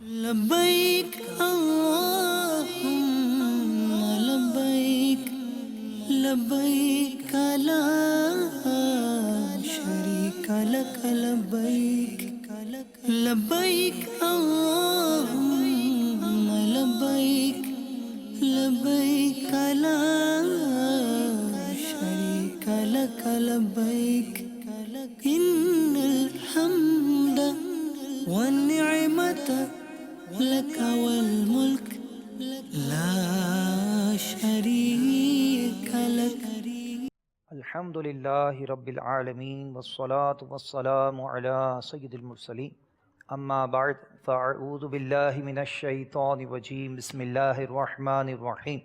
لبیک اللہم لبیک لبیک لا شریک لک لبیک لبیک اللہم لبیک لبیک لا شریک لک لبیک ان الحمد والنعمت لك والملك لا شريك لك. الحمد لله رب العالمين والصلاة والسلام على سيد المرسلين اما بعد فاعوذ بالله من الشيطان الرجيم بسم الله الرحمن الرحيم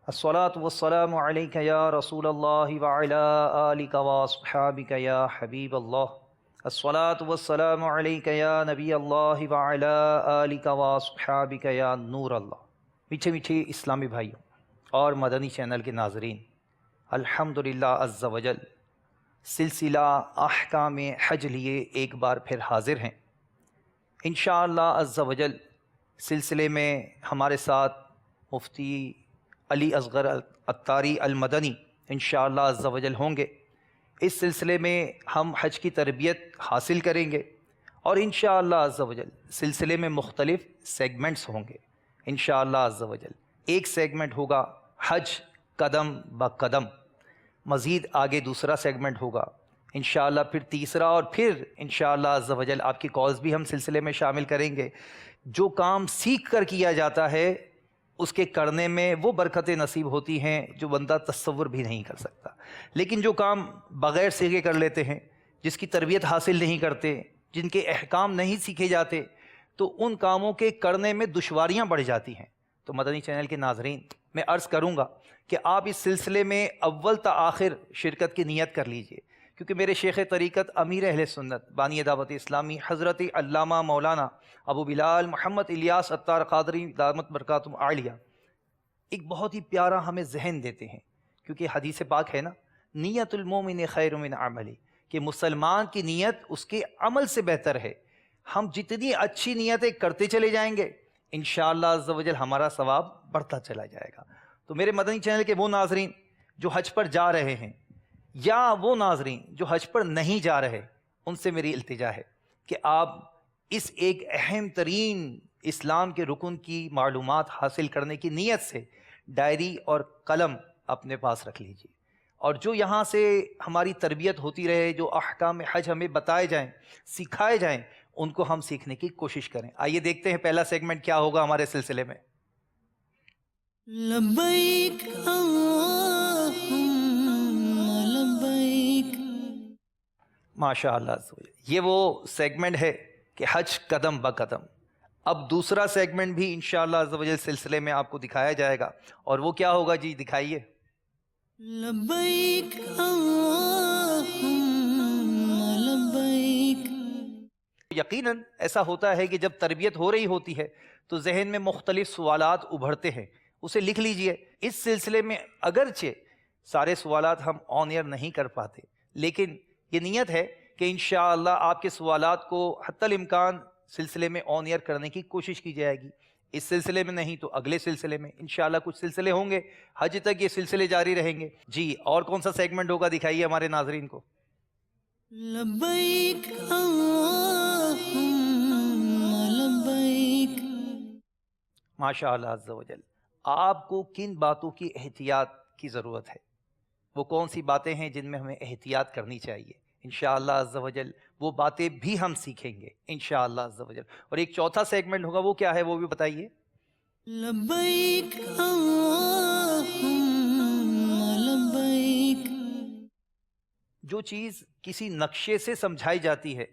الصلاة والسلام عليك يا رسول الله وعلى آلك واصحابك يا حبيب الله الصلاة والسلام عليك يا نبی اللہ وعلى آلك واصحابك یا نور اللہ. میٹھے میٹھے اسلامی بھائیوں اور مدنی چینل کے ناظرین، الحمدللہ عز وجل سلسلہ احکام حج لیے ایک بار پھر حاضر ہیں. انشاءاللہ عز وجل سلسلے میں ہمارے ساتھ مفتی علی اصغر عطاری المدنی انشاءاللہ عز وجل ہوں گے. اس سلسلے میں ہم حج کی تربیت حاصل کریں گے اور انشاءاللہ عز وجل سلسلے میں مختلف سیگمنٹس ہوں گے. انشاءاللہ عز وجل ایک سیگمنٹ ہوگا حج قدم با قدم، مزید آگے دوسرا سیگمنٹ ہوگا انشاءاللہ، پھر تیسرا، اور پھر انشاءاللہ عز وجل آپ کی کالز بھی ہم سلسلے میں شامل کریں گے. جو کام سیکھ کر کیا جاتا ہے اس کے کرنے میں وہ برکتیں نصیب ہوتی ہیں جو بندہ تصور بھی نہیں کر سکتا. لیکن جو کام بغیر سیکھے کر لیتے ہیں، جس کی تربیت حاصل نہیں کرتے، جن کے احکام نہیں سیکھے جاتے، تو ان کاموں کے کرنے میں دشواریاں بڑھ جاتی ہیں. تو مدنی چینل کے ناظرین، میں عرض کروں گا کہ آپ اس سلسلے میں اول تا آخر شرکت کی نیت کر لیجئے، کیونکہ میرے شیخ طریقت امیر اہل سنت بانی دعوت اسلامی حضرت علامہ مولانا ابو بلال محمد الیاس عطار قادری دامت برکاتہم عالیہ ایک بہت ہی پیارا ہمیں ذہن دیتے ہیں. کیونکہ حدیث پاک ہے نا، نیت المومن خیر من عملی، کہ مسلمان کی نیت اس کے عمل سے بہتر ہے. ہم جتنی اچھی نیتیں کرتے چلے جائیں گے انشاءاللہ عز و جل ہمارا ثواب بڑھتا چلا جائے گا. تو میرے مدنی چینل کے وہ ناظرین جو حج پر جا رہے ہیں یا وہ ناظرین جو حج پر نہیں جا رہے، ان سے میری التجا ہے کہ آپ اس ایک اہم ترین اسلام کے رکن کی معلومات حاصل کرنے کی نیت سے ڈائری اور قلم اپنے پاس رکھ لیجیے، اور جو یہاں سے ہماری تربیت ہوتی رہے، جو احکام حج ہمیں بتائے جائیں، سکھائے جائیں، ان کو ہم سیکھنے کی کوشش کریں. آئیے دیکھتے ہیں پہلا سیگمنٹ کیا ہوگا ہمارے سلسلے میں. لبیک اللہم لبیک. ماشاءاللہ عز و جل یہ وہ سیگمنٹ ہے کہ حج قدم با قدم. اب دوسرا سیگمنٹ بھی انشاءاللہ عز و جل سلسلے میں آپ کو دکھایا جائے گا، اور وہ کیا ہوگا جی؟ دکھائیے. لبیک اللہم لبیک. یقیناً ایسا ہوتا ہے کہ جب تربیت ہو رہی ہوتی ہے تو ذہن میں مختلف سوالات ابھرتے ہیں، اسے لکھ لیجئے. اس سلسلے میں اگرچہ سارے سوالات ہم آن ایئر نہیں کر پاتے، لیکن یہ نیت ہے کہ انشاءاللہ آپ کے سوالات کو حتی الامکان سلسلے میں آن ایئر کرنے کی کوشش کی جائے گی. اس سلسلے میں نہیں تو اگلے سلسلے میں انشاءاللہ. کچھ سلسلے ہوں گے حج تک، یہ سلسلے جاری رہیں گے. جی اور کون سا سیگمنٹ ہوگا؟ دکھائیے ہمارے ناظرین کو. لبیک اللہم لبیک. ماشاءاللہ عز و جل آپ کو کن باتوں کی احتیاط کی ضرورت ہے؟ وہ کون سی باتیں ہیں جن میں ہمیں احتیاط کرنی چاہیے؟ انشاءاللہ عز و جل وہ باتیں بھی ہم سیکھیں گے انشاءاللہ عز و جل. اور ایک چوتھا سیگمنٹ ہوگا، وہ کیا ہے وہ بھی بتائیے. لبیک اللہم لبیک. جو چیز کسی نقشے سے سمجھائی جاتی ہے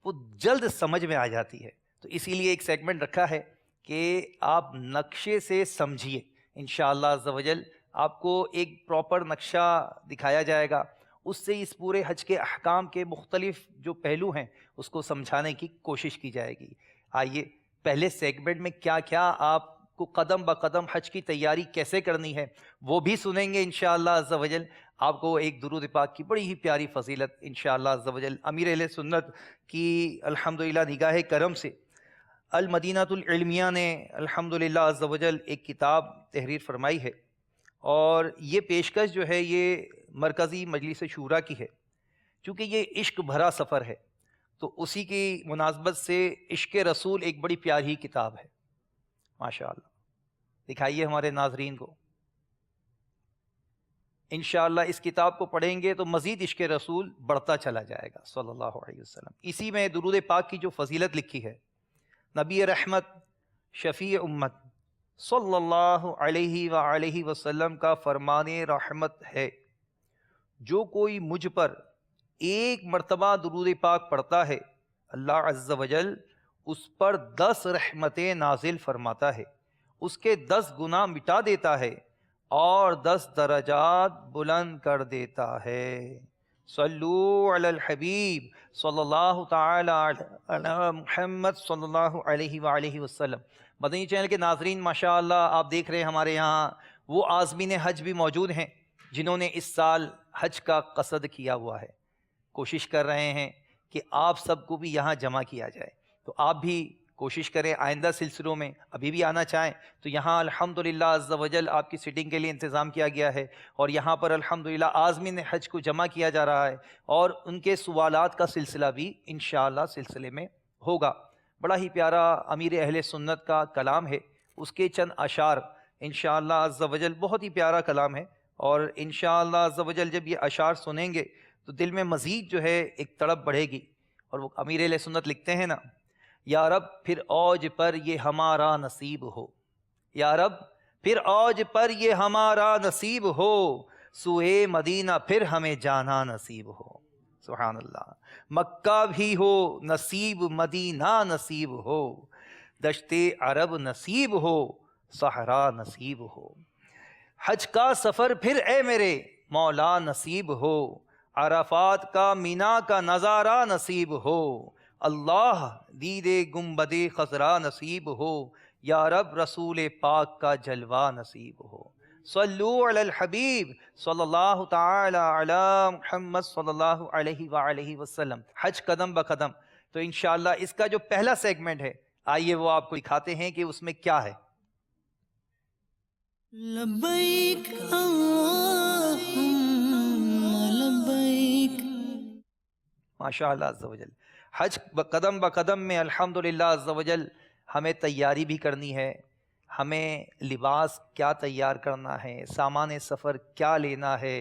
وہ جلد سمجھ میں آ جاتی ہے، تو اسی لیے ایک سیگمنٹ رکھا ہے کہ آپ نقشے سے سمجھیے. انشاءاللہ عز و جل آپ کو ایک پراپر نقشہ دکھایا جائے گا، اس سے اس پورے حج کے احکام کے مختلف جو پہلو ہیں اس کو سمجھانے کی کوشش کی جائے گی. آئیے پہلے سیگمنٹ میں کیا کیا آپ کو قدم با قدم حج کی تیاری کیسے کرنی ہے وہ بھی سنیں گے انشاءاللہ عز و جل. آپ کو ایک درود پاک کی بڑی ہی پیاری فضیلت انشاءاللہ عز و جل امیر اہل سنت کی الحمدللہ نگاہ کرم سے المدینۃ العلمیہ نے الحمدللہ عز و جل ایک کتاب تحریر فرمائی ہے، اور یہ پیشکش جو ہے یہ مرکزی مجلس شورا کی ہے، چونکہ یہ عشق بھرا سفر ہے تو اسی کی مناسبت سے عشق رسول ایک بڑی پیاری کتاب ہے۔ ماشاءاللہ دکھائیے ہمارے ناظرین کو۔ انشاءاللہ اس کتاب کو پڑھیں گے تو مزید عشق رسول بڑھتا چلا جائے گا صلی اللہ علیہ وسلم۔ اسی میں درود پاک کی جو فضیلت لکھی ہے، نبی رحمت شفیع امت صلی اللہ علیہ وآلہ وسلم کا فرمان رحمت ہے، جو کوئی مجھ پر ایک مرتبہ درود پاک پڑھتا ہے اللہ عز و جل اس پر 10 رحمتیں نازل فرماتا ہے، اس کے 10 گناہ مٹا دیتا ہے اور 10 درجات بلند کر دیتا ہے۔ صلو علی الحبیب صلی اللہ تعالی علی محمد صلی اللہ علیہ وآلہ وسلم۔ مدنی چینل کے ناظرین، ماشاءاللہ آپ دیکھ رہے ہیں ہمارے یہاں وہ عازمین حج بھی موجود ہیں جنہوں نے اس سال حج کا قصد کیا ہوا ہے۔ کوشش کر رہے ہیں کہ آپ سب کو بھی یہاں جمع کیا جائے، تو آپ بھی کوشش کریں آئندہ سلسلوں میں ابھی بھی آنا چاہیں تو یہاں الحمدللہ عز و جل آپ کی سیٹنگ کے لیے انتظام کیا گیا ہے، اور یہاں پر الحمدللہ عازمین حج کو جمع کیا جا رہا ہے، اور ان کے سوالات کا سلسلہ بھی انشاءاللہ سلسلے میں ہوگا۔ بڑا ہی پیارا امیر اہل سنت کا کلام ہے، اس کے چند اشعار انشاءاللہ عز و جل بہت ہی پیارا کلام ہے، اور انشاءاللہ عز و جل جب یہ اشعار سنیں گے تو دل میں مزید جو ہے ایک تڑپ بڑھے گی، اور وہ امیر اہل سنت لکھتے ہیں نا، یا رب پھر اوج پر یہ ہمارا نصیب ہو، یا رب پھر اوج پر یہ ہمارا نصیب ہو، سوئے مدینہ پھر ہمیں جانا نصیب ہو۔ سبحان اللہ۔ مکہ بھی ہو نصیب، مدینہ نصیب ہو، دشت عرب نصیب ہو، صحرا نصیب ہو، حج کا سفر پھر اے میرے مولا نصیب ہو، عرفات کا مینا کا نظارہ نصیب ہو، اللہ دید گنبد خضرا نصیب ہو، یا رب رسول پاک کا جلوہ نصیب ہو۔ صلو علی الحبیب صلی اللہ تعالی علی محمد صلی اللہ علیہ وآلہ وسلم۔ حج قدم بقدم، تو انشاءاللہ اس کا جو پہلا سیگمنٹ ہے آئیے وہ آپ کو دکھاتے ہیں کہ اس میں کیا ہے۔ لبیک اللہم لبیک۔ ماشاءاللہ عز و جل، حج قدم بقدم میں الحمدللہ عز و جل ہمیں تیاری بھی کرنی ہے، ہمیں لباس کیا تیار کرنا ہے، سامان سفر کیا لینا ہے،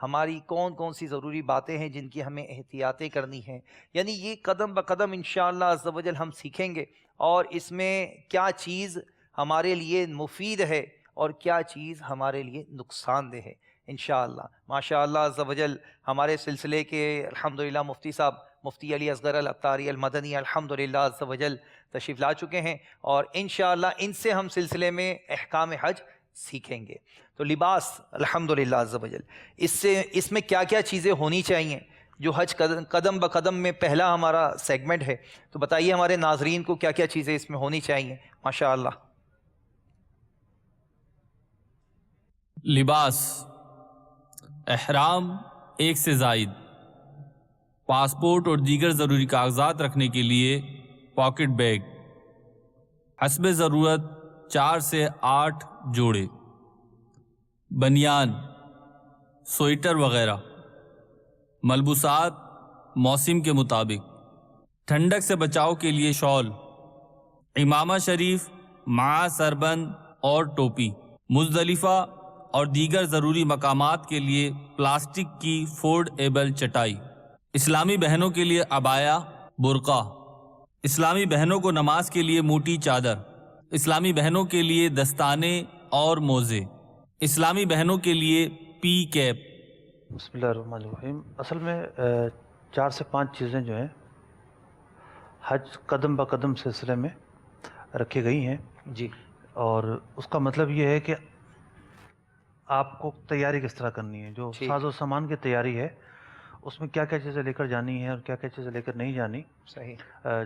ہماری کون کون سی ضروری باتیں ہیں جن کی ہمیں احتیاطیں کرنی ہیں، یعنی یہ قدم بقدم انشاءاللہ عز و جل ہم سیکھیں گے، اور اس میں کیا چیز ہمارے لیے مفید ہے اور کیا چیز ہمارے لیے نقصان دہ ہے انشاءاللہ۔ ماشاءاللہ عز و جل ہمارے سلسلے کے الحمدللہ مفتی صاحب مفتی علی اصغر العطاری المدنی الحمدللہ عز و جل تشریف لا چکے ہیں، اور انشاءاللہ ان سے ہم سلسلے میں احکام حج سیکھیں گے۔ تو لباس الحمدللہ عز و جل، اس میں کیا کیا چیزیں ہونی چاہیے جو حج قدم بقدم میں پہلا ہمارا سیگمنٹ ہے، تو بتائیے ہمارے ناظرین کو کیا کیا چیزیں اس میں ہونی چاہیے ماشاءاللہ۔ لباس، احرام 1 سے زائد، پاسپورٹ اور دیگر ضروری کاغذات رکھنے کے لیے پاکٹ بیگ، حسب ضرورت 4 سے 8 جوڑے، بنیان، سویٹر وغیرہ، ملبوسات موسم کے مطابق، ٹھنڈک سے بچاؤ کے لیے شال، امامہ شریف مع سربند اور ٹوپی، مزدلفہ اور دیگر ضروری مقامات کے لیے پلاسٹک کی فولڈ ایبل چٹائی، اسلامی بہنوں کے لیے عبایا، برقع، اسلامی بہنوں کو نماز کے لیے موٹی چادر، اسلامی بہنوں کے لیے دستانے اور موزے، اسلامی بہنوں کے لیے پی کیپ۔ بسم اللہ الرحمن الرحیم۔ اصل میں 4 سے 5 چیزیں جو ہیں حج قدم بقدم سلسلے میں رکھی گئی ہیں جی، اور اس کا مطلب یہ ہے کہ آپ کو تیاری کس طرح کرنی ہے، جو ٹھیک، ساز و سامان کی تیاری ہے اس میں کیا کیا چیزیں لے کر جانی ہے اور کیا کیا چیزیں لے کر نہیں جانی، صحیح،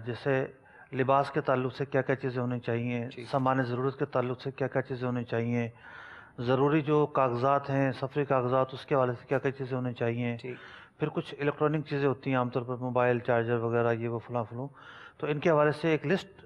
جیسے لباس کے تعلق سے کیا کیا چیزیں ہونی چاہیے، ٹھیک، سامان ضرورت کے تعلق سے کیا کیا چیزیں ہونی چاہیے، ضروری جو کاغذات ہیں سفری کاغذات اس کے حوالے سے کیا کیا چیزیں ہونی چاہیے، ٹھیک، پھر کچھ الیکٹرانک چیزیں ہوتی ہیں عام طور پر موبائل چارجر وغیرہ یہ وہ فلاں فلوں، تو ان کے حوالے سے ایک لسٹ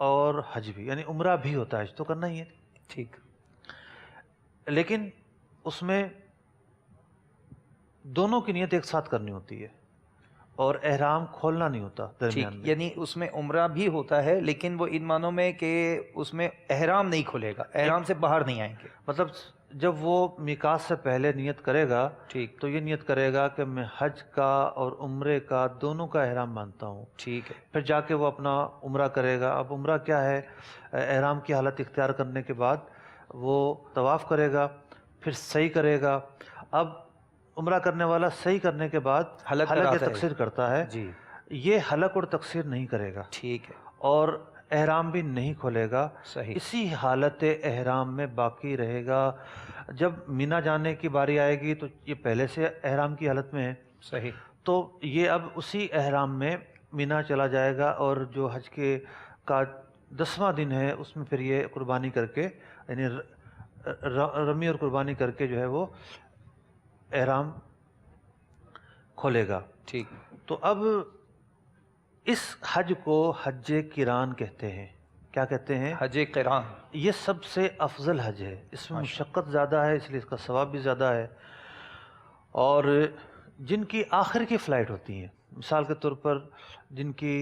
اور حج بھی، یعنی عمرہ بھی ہوتا ہے، حج تو کرنا ہی ہے، ٹھیک، لیکن اس میں دونوں کی نیت ایک ساتھ کرنی ہوتی ہے اور احرام کھولنا نہیں ہوتا ٹھیک، درمیان میں۔ یعنی اس میں عمرہ بھی ہوتا ہے لیکن وہ ان معنوں میں کہ اس میں احرام نہیں کھلے گا، احرام سے باہر نہیں آئیں گے۔ مطلب جب وہ میقات سے پہلے نیت کرے گا ٹھیک، تو یہ نیت کرے گا کہ میں حج کا اور عمرے کا دونوں کا احرام مانتا ہوں، ٹھیک ہے، پھر جا کے وہ اپنا عمرہ کرے گا۔ اب عمرہ کیا ہے، احرام کی حالت اختیار کرنے کے بعد وہ طواف کرے گا، پھر صحیح کرے گا۔ اب عمرہ کرنے والا صحیح کرنے کے بعد حلق حلق یا کراتا ہے۔ تقصیر کرتا ہے، جی، یہ حلق اور تقصیر نہیں کرے گا ٹھیک ہے، اور احرام بھی نہیں کھولے گا، صحیح، اسی حالت احرام میں باقی رہے گا۔ جب مینا جانے کی باری آئے گی تو یہ پہلے سے احرام کی حالت میں ہے، صحیح، تو یہ اب اسی احرام میں مینا چلا جائے گا، اور جو حج کے کا 10واں دن ہے اس میں پھر یہ قربانی کر کے، یعنی رمی اور قربانی کر کے جو ہے وہ احرام کھولے گا۔ ٹھیک، تو اب اس حج کو حج قران کہتے ہیں۔ کیا کہتے ہیں؟ حج قران، یہ سب سے افضل حج ہے، اس میں مشقت زیادہ ہے، اس لیے اس کا ثواب بھی زیادہ ہے، اور جن کی آخر کی فلائٹ ہوتی ہیں، مثال کے طور پر جن کی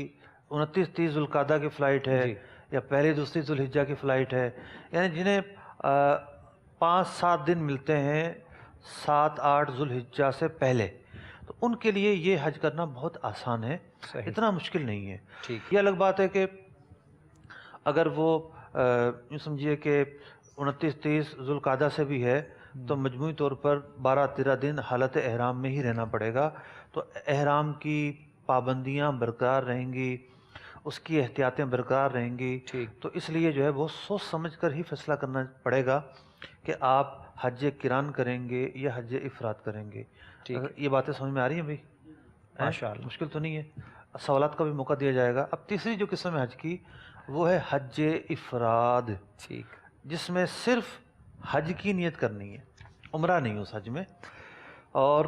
29-30 ذوالقعدہ کی فلائٹ ہے، جی، یا پہلی دوسری ذوالحجہ کی فلائٹ ہے، یعنی جنہیں 5-7 دن ملتے ہیں 7-8 ذوالحجہ سے پہلے، تو ان کے لیے یہ حج کرنا بہت آسان ہے، صحیح، اتنا مشکل نہیں ہے۔ ٹھیک، یہ الگ بات ہے کہ اگر وہ یوں سمجھیے کہ 29-30 ذوالقعدہ سے بھی ہے تو مجموعی طور پر 12-13 دن حالت احرام میں ہی رہنا پڑے گا، تو احرام کی پابندیاں برقرار رہیں گی، اس کی احتیاطیں برقرار رہیں گی، ٹھیک، تو اس لیے جو ہے وہ سوچ سمجھ کر ہی فیصلہ کرنا پڑے گا کہ آپ حج قران کریں گے یا حج افراد کریں گے۔ ٹھیک، یہ باتیں سمجھ میں آ رہی ہیں بھائی؟ ماشاء اللہ، مشکل تو نہیں ہے، سوالات کا بھی موقع دیا جائے گا۔ اب تیسری جو قسم ہے حج کی، وہ ہے حج افراد، ٹھیک، جس میں صرف حج کی نیت کرنی ہے، عمرہ نہیں اس حج میں۔ اور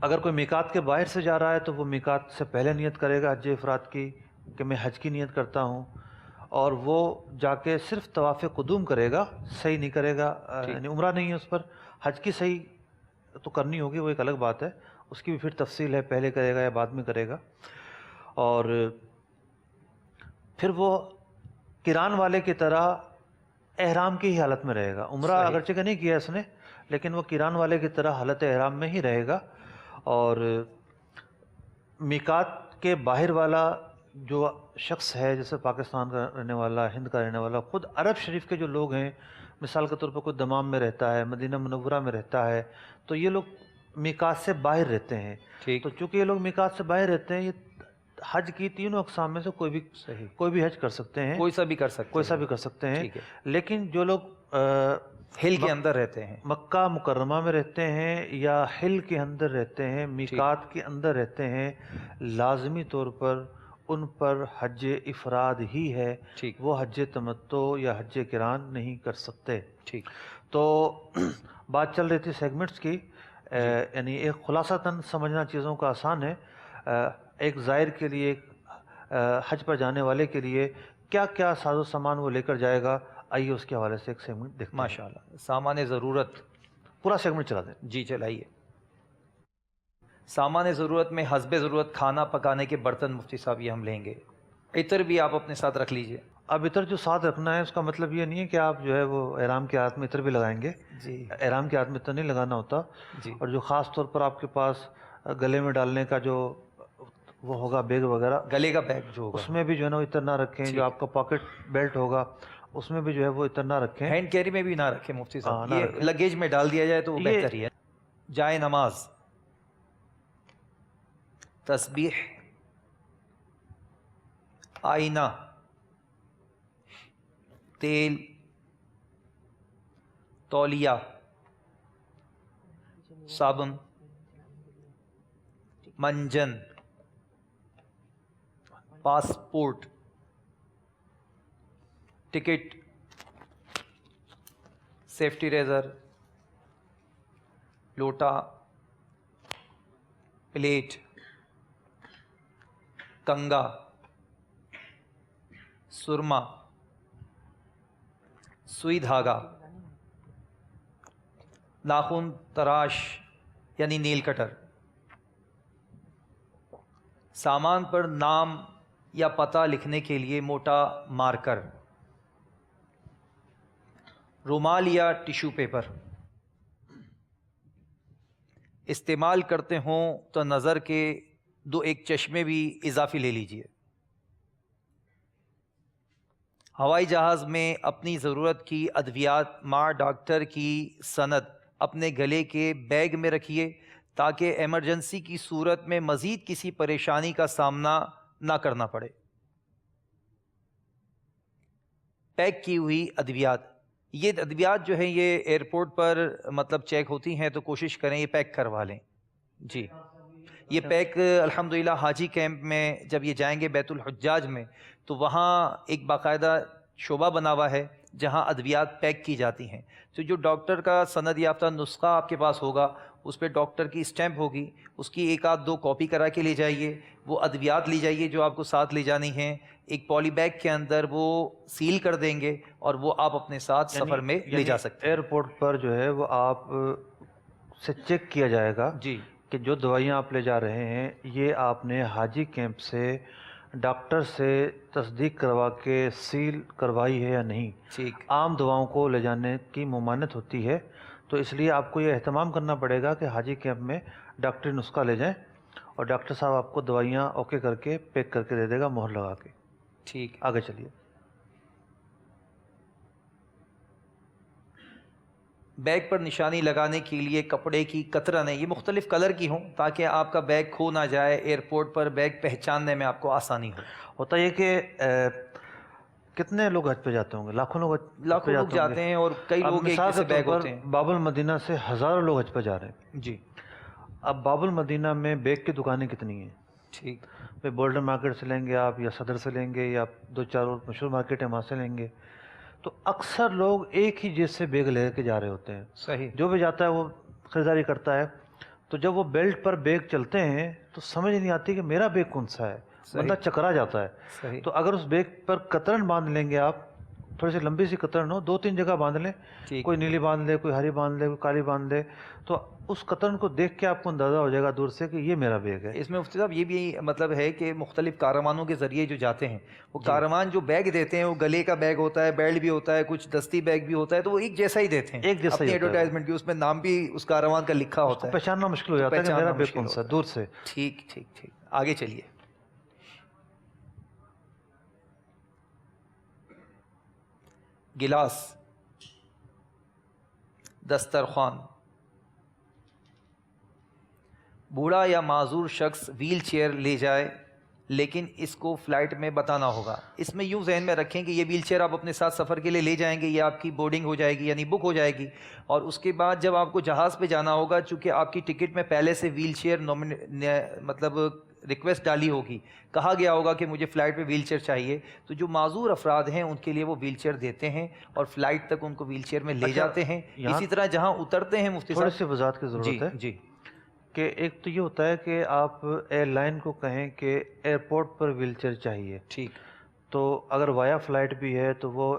اگر کوئی میقات کے باہر سے جا رہا ہے تو وہ میقات سے پہلے نیت کرے گا حج افراد کی کہ میں حج کی نیت کرتا ہوں، اور وہ جا کے صرف طواف قدوم کرے گا، صحیح نہیں کرے گا، یعنی عمرہ نہیں ہے اس پر۔ حج کی صحیح تو کرنی ہوگی، وہ ایک الگ بات ہے، اس کی بھی پھر تفصیل ہے، پہلے کرے گا یا بعد میں کرے گا۔ اور پھر وہ قران والے کی طرح احرام کی ہی حالت میں رہے گا، عمرہ صحیح، اگرچہ کہ نہیں کیا اس نے، لیکن وہ قران والے کی طرح حالت احرام میں ہی رہے گا۔ اور میقات کے باہر والا جو شخص ہے، جیسے پاکستان کا رہنے والا، ہند کا رہنے والا، خود عرب شریف کے جو لوگ ہیں، مثال کے طور پر کوئی دمام میں رہتا ہے، مدینہ منورہ میں رہتا ہے، تو یہ لوگ میقات سے باہر رہتے ہیں۔ ٹھیک، تو چونکہ یہ لوگ میقات سے باہر رہتے ہیں، یہ حج کی تینوں اقسام میں سے صحیح، کوئی بھی حج کر سکتے ہیں، کوئی سا بھی کر سکتے کوئی سا ہیں، بھی کر سکتے ہیں۔ ٹھیک ہے، لیکن جو لوگ ہل کے اندر رہتے ہیں، مکہ مکرمہ میں رہتے ہیں یا حل کے اندر رہتے ہیں، میقات کے اندر رہتے ہیں، لازمی طور پر ان پر حج افراد ہی ہے، ٹھیک، وہ حج تمتع یا حج قران نہیں کر سکتے۔ ٹھیک، تو بات چل رہی تھی سیگمنٹس کی، یعنی ایک خلاصتاً سمجھنا چیزوں کا آسان ہے۔ ایک زائر کے لیے، حج پر جانے والے کے لیے کیا کیا ساز و سامان وہ لے کر جائے گا، آئیے اس کے حوالے سے ایک سیگمنٹ دیکھتے ہیں۔ ماشاء اللہ، سامان ضرورت، پورا سیگمنٹ چلا دیں۔ جی چلائیے۔ سامان ضرورت میں حسب ضرورت کھانا پکانے کے برتن مفتی صاحب یہ ہم لیں گے، عطر بھی آپ اپنے ساتھ رکھ لیجئے۔ اب عطر جو ساتھ رکھنا ہے اس کا مطلب یہ نہیں ہے کہ آپ جو ہے وہ احرام کے ہاتھ میں عطر بھی لگائیں گے، جی، احرام کے ہاتھ میں عطر نہیں لگانا ہوتا۔ جی، اور جو خاص طور پر آپ کے پاس گلے میں ڈالنے کا جو وہ ہوگا بیگ وغیرہ، گلے کا بیگ جو ہوگا، اس میں بھی جو ہے نا وہ عطر نہ رکھیں۔ جو آپ کا پاکٹ بیلٹ ہوگا اس میں بھی جو ہے وہ عطر نہ رکھیں، ہینڈ کیری میں بھی نہ رکھیں مفتی ہاں، صاحب، نہ یہ رکھیں۔ لگیج میں ڈال دیا جائے تو وہ بہتر ہی ہے۔ جائے نماز، تسبیح، آئینہ، تیل، تولیہ، صابن، منجن، پاسپورٹ، ٹکٹ، سیفٹی ریزر، لوٹا، پلیٹ، کنگا، سرما، سوئی دھاگا، ناخن تراش یعنی نیل کٹر، سامان پر نام یا پتہ لکھنے کے لیے موٹا مارکر، رومال یا ٹیشو پیپر۔ استعمال کرتے ہوں تو نظر کے 2-1 چشمے بھی اضافی لے لیجئے۔ ہوائی جہاز میں اپنی ضرورت کی ادویات مع ڈاکٹر کی سند اپنے گلے کے بیگ میں رکھیے تاکہ ایمرجنسی کی صورت میں مزید کسی پریشانی کا سامنا نہ کرنا پڑے۔ پیک کی ہوئی ادویات، یہ ادویات جو ہیں یہ ایئرپورٹ پر مطلب چیک ہوتی ہیں تو کوشش کریں یہ پیک کروا لیں۔ جی یہ پیک الحمدللہ حاجی کیمپ میں جب یہ جائیں گے بیت الحجاج میں تو وہاں ایک باقاعدہ شعبہ بنا ہوا ہے جہاں ادویات پیک کی جاتی ہیں، تو جو ڈاکٹر کا سند یافتہ نسخہ آپ کے پاس ہوگا اس پہ ڈاکٹر کی اسٹیمپ ہوگی، اس کی 1-2 کاپی کرا کے لے جائیے، وہ ادویات لی جائیے جو آپ کو ساتھ لے جانی ہیں، ایک پولی بیگ کے اندر وہ سیل کر دیں گے اور وہ آپ اپنے ساتھ سفر میں لے جا سکتے ہیں۔ ایئرپورٹ پر جو ہے وہ آپ سے چیک کیا جائے گا جی کہ جو دوائیاں آپ لے جا رہے ہیں یہ آپ نے حاجی کیمپ سے ڈاکٹر سے تصدیق کروا کے سیل کروائی ہے یا نہیں۔ ٹھیک، عام دواؤں کو لے جانے کی ممانعت ہوتی ہے، تو اس لیے آپ کو یہ اہتمام کرنا پڑے گا کہ حاجی کیمپ میں ڈاکٹری نسخہ لے جائیں اور ڈاکٹر صاحب آپ کو دوائیاں اوکے کر کے پیک کر کے دے دے گا مہر لگا کے۔ ٹھیک، آگے چلیے۔ بیگ پر نشانی لگانے کے لیے کپڑے کی قطرنیں یہ مختلف کلر کی ہوں تاکہ آپ کا بیگ کھو نہ جائے، ایئرپورٹ پر بیگ پہچاننے میں آپ کو آسانی ہو۔ ہوتا یہ کہ کتنے لوگ حج پہ جاتے ہوں گے؟ لاکھوں لوگ لاکھوں لوگ جاتے ہیں اور کئی اب لوگ ایک مثال جیسے کے طور بیگ پر ہوتے ہیں۔ باب المدینہ سے ہزاروں لوگ حج پہ جا رہے ہیں۔ جی اب باب المدینہ میں بیگ کی دکانیں کتنی ہیں؟ ٹھیک، پھر بولڈن مارکیٹ سے لیں گے آپ، یا صدر سے لیں گے، یا 2-4 اور مشہور مارکیٹ ہیں وہاں سے لیں گے، تو اکثر لوگ ایک ہی جیب سے بیگ لے کے جا رہے ہوتے ہیں۔ صحیح، جو بھی جاتا ہے وہ خریداری کرتا ہے، تو جب وہ بیلٹ پر بیگ چلتے ہیں تو سمجھ نہیں آتی کہ میرا بیگ کون سا ہے، بندہ چکرا جاتا ہے۔ صحیح، تو اگر اس بیگ پر قطرن باندھ لیں گے آپ، تھوڑی سی لمبی سی قطرن ہو، 2-3 جگہ باندھ لیں، ٹھیک، کوئی نیلی باندھ لے، کوئی ہری باندھ لے، کوئی کالی باندھ لے، تو اس قطرن کو دیکھ کے آپ کو اندازہ ہو جائے گا دور سے کہ یہ میرا بیگ ہے۔ اس میں مفتی صاحب یہ بھی مطلب ہے کہ مختلف کاروانوں کے ذریعے جو جاتے ہیں وہ کاروان جو بیگ دیتے ہیں وہ گلے کا بیگ ہوتا ہے، بیلٹ بھی ہوتا ہے، کچھ دستی بیگ بھی ہوتا ہے، تو وہ ایک جیسا ہی دیتے ہیں، ایک جیسا اپنی ہی ہوتا ہے۔ ایڈورٹائزمنٹ کی، اس میں نام بھی اس کاروان کا لکھا ہوتا ہے، پہچاننا مشکل ہو جاتا ہے کہ پہچاننا میرا بیگ مشکل کون سا ہوتا ہے۔ دور سے۔ ٹھیک ٹھیک ٹھیک، آگے چلیے۔ گلاس، دسترخوان، بوڑھا یا معذور شخص ویل چیئر لے جائے لیکن اس کو فلائٹ میں بتانا ہوگا۔ اس میں یوں ذہن میں رکھیں کہ یہ ویل چیئر آپ اپنے ساتھ سفر کے لیے لے جائیں گے، یہ آپ کی بورڈنگ ہو جائے گی یعنی بک ہو جائے گی، اور اس کے بعد جب آپ کو جہاز پہ جانا ہوگا، چونکہ آپ کی ٹکٹ میں پہلے سے ویل چیئر مطلب ریکویسٹ ڈالی ہوگی، کہا گیا ہوگا کہ مجھے فلائٹ پہ ویل چیئر چاہیے، تو جو معذور افراد ہیں ان کے لیے وہ ویل چیئر دیتے ہیں اور فلائٹ تک ان کو ویل چیئر میں لے جاتے ہیں۔ اسی طرح جہاں اترتے ہیں مفتی تھوڑی صاحب، سی وضاحت کی ضرورت ہے جی کہ ایک تو یہ ہوتا ہے کہ آپ ایئر لائن کو کہیں کہ ایئرپورٹ پر ویل چیئر چاہیے، ٹھیک، تو اگر وایا فلائٹ بھی ہے تو وہ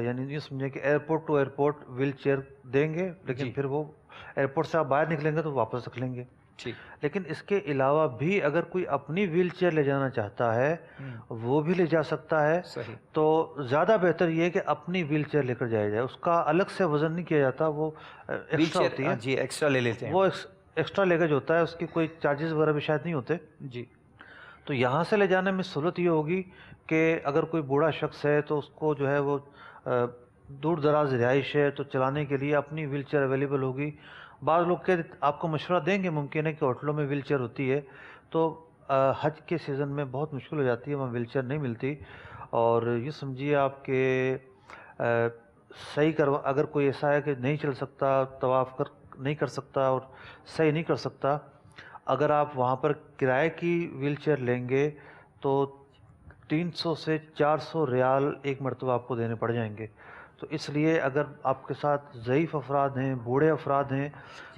یعنی یہ سمجھیں کہ airport to airport wheelchair دیں گے، لیکن پھر وہ ایئرپورٹ سے آپ باہر نکلیں گے تو واپس رکھ لیں گے۔ ٹھیک، لیکن اس کے علاوہ بھی اگر کوئی اپنی ویل چیئر لے جانا چاہتا ہے وہ بھی لے جا سکتا ہے، صحیح، تو زیادہ بہتر یہ ہے کہ اپنی ویل چیئر لے کر جایا جائے، اس کا الگ سے وزن نہیں کیا جاتا، وہ ویل ایکسٹرا ہوتی ہے، چیئر جی ایکسٹرا لے لیتے ہیں وہ ایکسٹرا لیگج ہوتا ہے، اس کی کوئی چارجز وغیرہ بھی شاید نہیں ہوتے۔ جی، تو یہاں سے لے جانے میں سہولت یہ ہوگی کہ اگر کوئی بوڑھا شخص ہے تو اس کو جو ہے وہ دور دراز رہائش ہے تو چلانے کے لیے اپنی ویل چیئر اویلیبل ہوگی۔ بعض لوگ کہ آپ کو مشورہ دیں گے، ممکن ہے کہ ہوٹلوں میں ویل چیئر ہوتی ہے، تو حج کے سیزن میں بہت مشکل ہو جاتی ہے، وہاں ویل چیئر نہیں ملتی، اور یہ سمجھیے آپ کہ صحیح اگر کوئی ایسا ہے کہ نہیں چل سکتا، طواف نہیں کر سکتا اور صحیح نہیں کر سکتا، اگر آپ وہاں پر کرائے کی ویل چیئر لیں گے تو 300 سے 400 ریال ایک مرتبہ آپ کو دینے پڑ جائیں گے۔ تو اس لیے اگر آپ کے ساتھ ضعیف افراد ہیں، بوڑھے افراد ہیں،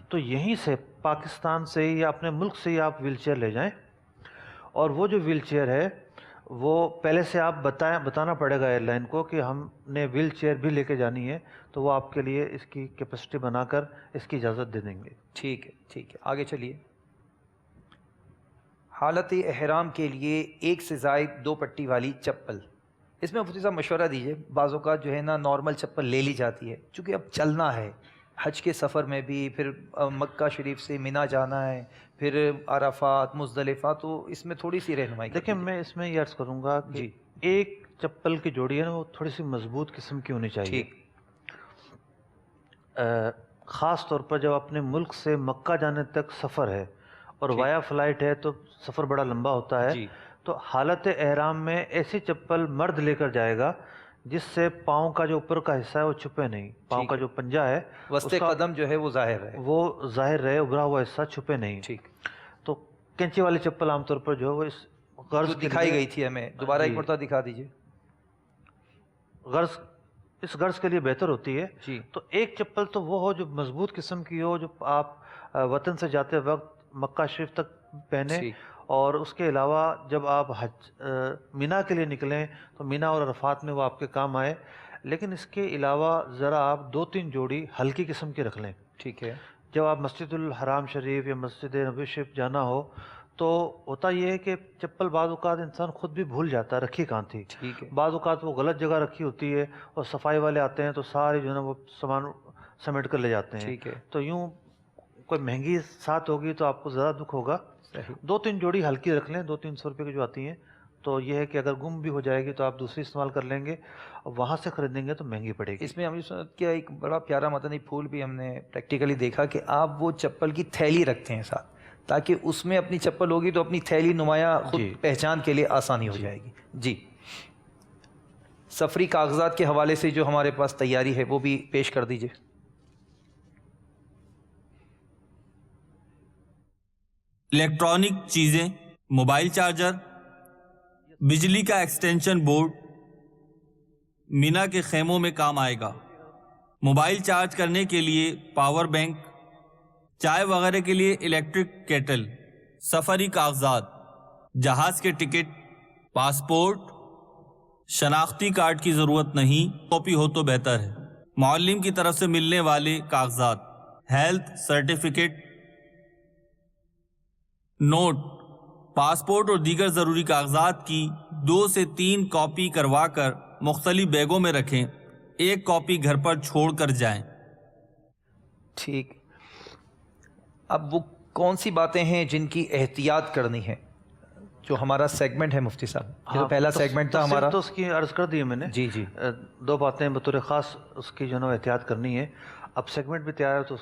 تو یہیں سے پاکستان سے یا اپنے ملک سے ہی آپ ویل چیئر لے جائیں، اور وہ جو ویل چیئر ہے وہ پہلے سے آپ بتانا پڑے گا ایئر لائن کو کہ ہم نے ویل چیئر بھی لے کے جانی ہے، تو وہ آپ کے لیے اس کی کیپیسٹی بنا کر اس کی اجازت دے دیں گے۔ ٹھیک ہے، آگے چلیے۔ حالت احرام کے لیے ایک سے زائد 2 پٹی والی چپل، اس میں مفتی صاحب مشورہ دیجئے۔ بعض اوقات جو ہے نا نارمل چپل لے لی جاتی ہے، چونکہ اب چلنا ہے حج کے سفر میں بھی، پھر مکہ شریف سے مینا جانا ہے، پھر عرفات، مزدلفہ، تو اس میں تھوڑی سی رہنمائی دیکھیں میں اس میں یہ عرض کروں گا کہ جی ایک چپل کی جوڑی ہے نا وہ تھوڑی سی مضبوط قسم کی ہونی چاہیے۔ ٹھیک، خاص طور پر جب اپنے ملک سے مکہ جانے تک سفر ہے اور ٹھیک، وایا فلائٹ ہے تو سفر بڑا لمبا ہوتا ہے، جی تو حالت احرام میں ایسی چپل مرد لے کر جائے گا جس سے پاؤں کا جو اوپر کا حصہ ہے وہ چھپے نہیں، پاؤں ٹھیک کا ہے، جو پنجہ ہے وسط اس کا قدم جو ہے وہ ظاہر ہے۔ وہ ظاہر رہے، ابھرا ہوا حصہ چھپے نہیں۔ ٹھیک، تو کینچی والی چپل عام طور پر جو ہے وہ اس غرض جو کے دکھائی لیے گئی تھی ہمیں، دوبارہ ایک جی، مرتبہ دکھا دیجئے۔ اس غرض کے لیے بہتر ہوتی ہے۔ جی تو ایک چپل تو وہ ہو جو مضبوط قسم کی ہو، جو آپ وطن سے جاتے وقت مکہ شریف تک پہنے، ٹھیک، اور اس کے علاوہ جب آپ مینا کے لیے نکلیں تو مینا اور عرفات میں وہ آپ کے کام آئے۔ لیکن اس کے علاوہ ذرا آپ 2-3 جوڑی ہلکی قسم کی رکھ لیں۔ ٹھیک ہے، جب آپ مسجد الحرام شریف یا مسجد نبوی شریف جانا ہو تو ہوتا یہ ہے کہ چپل بعض اوقات انسان خود بھی بھول جاتا ہے رکھی کہاں تھی، ٹھیک ہے، بعض اوقات وہ غلط جگہ رکھی ہوتی ہے اور صفائی والے آتے ہیں تو ساری جو ہے نا وہ سامان سمیٹ کر لے جاتے ہیں۔ ٹھیک ہے، تو یوں کوئی مہنگی ساتھ ہوگی تو آپ کو زیادہ دکھ ہوگا۔ صحیح، 2-3 جوڑی ہلکی رکھ لیں، 200-300 روپے کی جو آتی ہیں، تو یہ ہے کہ اگر گم بھی ہو جائے گی تو آپ دوسری استعمال کر لیں گے، وہاں سے خریدیں گے تو مہنگی پڑے گی۔ اس میں ہم نے سنا کہ ایک بڑا پیارا مدنی پھول بھی ہم نے پریکٹیکلی دیکھا کہ آپ وہ چپل کی تھیلی رکھتے ہیں ساتھ، تاکہ اس میں اپنی چپل ہوگی تو اپنی تھیلی نمایاں خود جی، پہچان کے لیے آسانی ہو جائے گی۔ جی، سفری کاغذات کے حوالے سے جو ہمارے پاس تیاری ہے وہ بھی پیش کر دیجئے۔ الیکٹرانک چیزیں، موبائل چارجر، بجلی کا ایکسٹینشن بورڈ مینا کے خیموں میں کام آئے گا۔ موبائل چارج کرنے کے لیے پاور بینک، چائے وغیرہ کے لیے الیکٹرک کیٹل، سفری کاغذات، جہاز کے ٹکٹ، پاسپورٹ، شناختی کارڈ کی ضرورت نہیں، کاپی ہو تو بہتر ہے، معلم کی طرف سے ملنے والے کاغذات، ہیلتھ سرٹیفکیٹ، نوٹ، پاسپورٹ اور دیگر ضروری کاغذات کی 2 سے 3 کاپی کروا کر مختلف بیگوں میں رکھیں، ایک کاپی گھر پر چھوڑ کر جائیں۔ ٹھیک، اب وہ کون سی باتیں ہیں جن کی احتیاط کرنی ہے؟ جو ہمارا سیگمنٹ ہے مفتی صاحب، یہ تو پہلا سیگمنٹ تھا تفصیل ہمارا۔ تو اس کی عرض کر دی ہے میں نے۔ جی جی، 2 باتیں بطور خاص اس کی جو ہے نا احتیاط کرنی ہے۔ اب سیگمنٹ بھی تیار ہے تو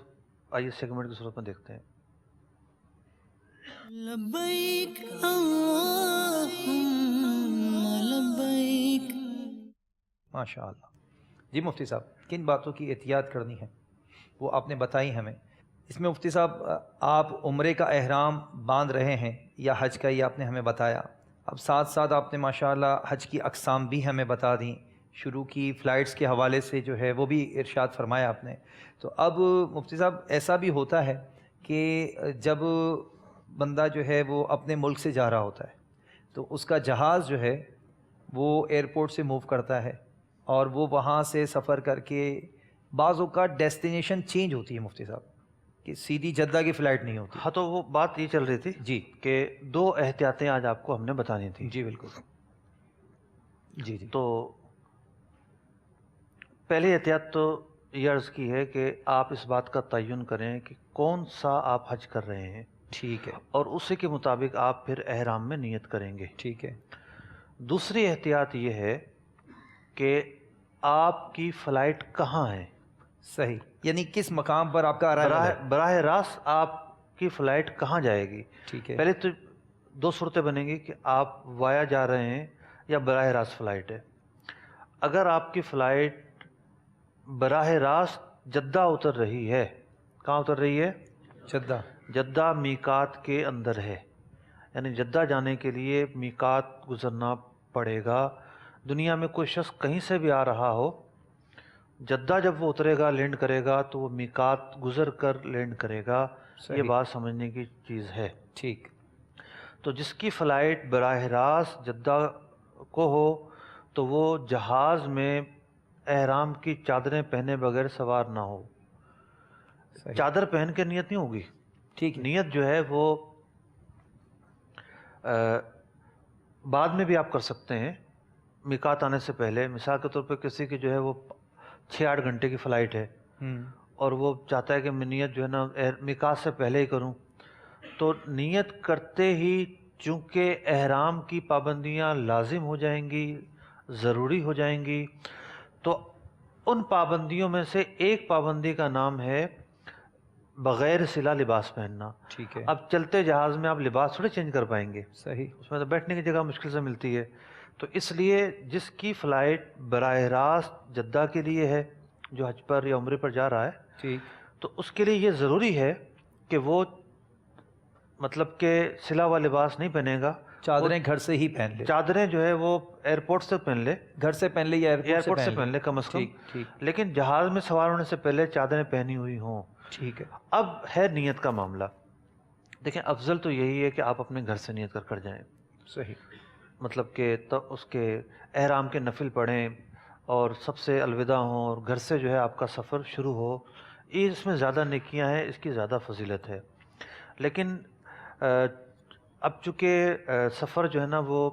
آئیے سیگمنٹ کی صورت میں دیکھتے ہیں۔ لبیک اللہم لبیک۔ ماشاء اللہ۔ جی مفتی صاحب، کن باتوں کی احتیاط کرنی ہے وہ آپ نے بتائی ہمیں۔ اس میں مفتی صاحب آپ عمرے کا احرام باندھ رہے ہیں یا حج کا، یہ آپ نے ہمیں بتایا۔ اب ساتھ ساتھ آپ نے ماشاءاللہ حج کی اقسام بھی ہمیں بتا دیں، شروع کی فلائٹس کے حوالے سے جو ہے وہ بھی ارشاد فرمایا آپ نے۔ تو اب مفتی صاحب ایسا بھی ہوتا ہے کہ جب بندہ جو ہے وہ اپنے ملک سے جا رہا ہوتا ہے تو اس کا جہاز جو ہے وہ ایئرپورٹ سے موو کرتا ہے اور وہ وہاں سے سفر کر کے بعض اوقات ڈیسٹینیشن چینج ہوتی ہے مفتی صاحب، کہ سیدھی جدہ کی فلائٹ نہیں ہوتی۔ ہاں تو وہ بات یہ چل رہی تھی جی کہ 2 احتیاطیں آج آپ کو ہم نے بتانی تھی۔ جی بالکل، جی جی، تو پہلی احتیاط تو یہ عرض کی ہے کہ آپ اس بات کا تعین کریں کہ کون سا آپ حج کر رہے ہیں، ٹھیک ہے، اور اسی کے مطابق آپ پھر احرام میں نیت کریں گے۔ ٹھیک ہے، دوسری احتیاط یہ ہے کہ آپ کی فلائٹ کہاں ہے، صحیح، یعنی کس مقام پر آپ کا ارائیول ہے۔ براہ راست آپ کی فلائٹ کہاں جائے گی۔ ٹھیک ہے، پہلے تو 2 صورتیں بنیں گی کہ آپ وایا جا رہے ہیں یا براہ راست فلائٹ ہے۔ اگر آپ کی فلائٹ براہ راست جدہ اتر رہی ہے، کہاں اتر رہی ہے؟ جدہ، جدہ میقات کے اندر ہے، یعنی جدہ جانے کے لیے میقات گزرنا پڑے گا۔ دنیا میں کوئی شخص کہیں سے بھی آ رہا ہو، جدہ جب وہ اترے گا، لینڈ کرے گا، تو وہ میقات گزر کر لینڈ کرے گا۔ صحیح، یہ بات سمجھنے کی چیز ہے۔ ٹھیک، تو جس کی فلائٹ براہ راست جدہ کو ہو تو وہ جہاز میں احرام کی چادریں پہنے بغیر سوار نہ ہو. صحیح. چادر پہن کے نیت نہیں ہوگی. ٹھیک ہے. نیت جو ہے وہ بعد میں بھی آپ کر سکتے ہیں میقات آنے سے پہلے. مثال کے طور پہ کسی کی جو ہے وہ 6-8 گھنٹے کی فلائٹ ہے اور وہ چاہتا ہے کہ میں نیت جو ہے نا میقات سے پہلے ہی کروں، تو نیت کرتے ہی چونکہ احرام کی پابندیاں لازم ہو جائیں گی، ضروری ہو جائیں گی، تو ان پابندیوں میں سے ایک پابندی کا نام ہے بغیر سلا لباس پہننا. ٹھیک ہے. اب چلتے جہاز میں آپ لباس تھوڑے چینج کر پائیں گے، صحیح. اس میں تو بیٹھنے کی جگہ مشکل سے ملتی ہے. تو اس لیے جس کی فلائٹ براہ راست جدہ کے لیے ہے، جو حج پر یا عمرے پر جا رہا ہے، ٹھیک. تو اس کے لیے یہ ضروری ہے کہ وہ مطلب کہ سلا ہوا لباس نہیں پہنے گا. چادریں گھر سے ہی پہن لے. چادریں جو ہے وہ ایئرپورٹ سے پہن لے، گھر سے پہن لے یا ایئرپورٹ سے پہن لے کم از کم. ٹھیک ٹھیک. لیکن جہاز میں سوار ہونے سے پہلے چادریں پہنی ہوئی ہوں. ٹھیک ہے. اب ہے نیت کا معاملہ. دیکھیں افضل تو یہی ہے کہ آپ اپنے گھر سے نیت کر جائیں. صحیح. مطلب کہ اس کے احرام کے نفل پڑھیں اور سب سے الوداع ہوں اور گھر سے جو ہے آپ کا سفر شروع ہو. یہ اس میں زیادہ نیکیاں ہیں، اس کی زیادہ فضیلت ہے. لیکن اب چونکہ سفر جو ہے نا وہ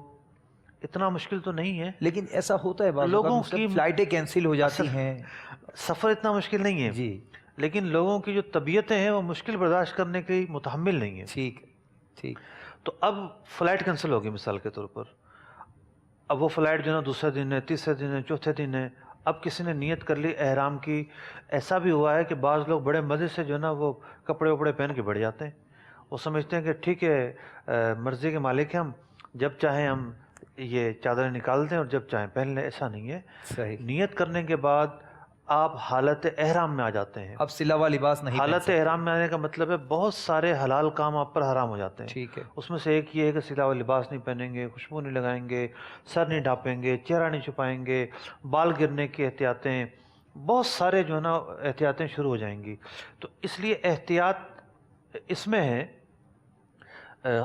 اتنا مشکل تو نہیں ہے. لیکن ایسا ہوتا ہے بعض لوگوں اوقات کی فلائٹیں کینسل ہو جاتی ہیں. سفر اتنا مشکل نہیں ہے جی. لیکن لوگوں کی جو طبیعتیں ہیں وہ مشکل برداشت کرنے کی متحمل نہیں ہیں. ٹھیک ٹھیک. تو اب فلائٹ کینسل ہوگی مثال کے طور پر. اب وہ فلائٹ جو ہے نا دوسرے دن ہے، تیسرے دن ہے، چوتھے دن ہے. اب کسی نے نیت کر لی احرام کی. ایسا بھی ہوا ہے کہ بعض لوگ بڑے مزے سے جو ہے نا وہ کپڑے وپڑے پہن کے بڑھ جاتے ہیں. وہ سمجھتے ہیں کہ ٹھیک ہے مرضی کے مالک ہیں ہم، جب چاہیں ہم یہ چادریں نکال دیں اور جب چاہیں پہن لیں. ایسا نہیں ہے. صحیح. نیت کرنے کے بعد آپ حالت احرام میں آ جاتے ہیں. اب سلا ہوا لباس نہیں. حالت احرام میں آنے کا مطلب ہے بہت سارے حلال کام آپ پر حرام ہو جاتے ہیں. ٹھیک ہے. اس میں سے ایک یہ ہے کہ سلا ہوا لباس نہیں پہنیں گے، خوشبو نہیں لگائیں گے، سر نہیں ڈھانپیں گے، چہرہ نہیں چھپائیں گے، بال گرنے کی احتیاطیں، بہت سارے جو ہے نا احتیاطیں شروع ہو جائیں گی. تو اس لیے احتیاط اس میں ہے،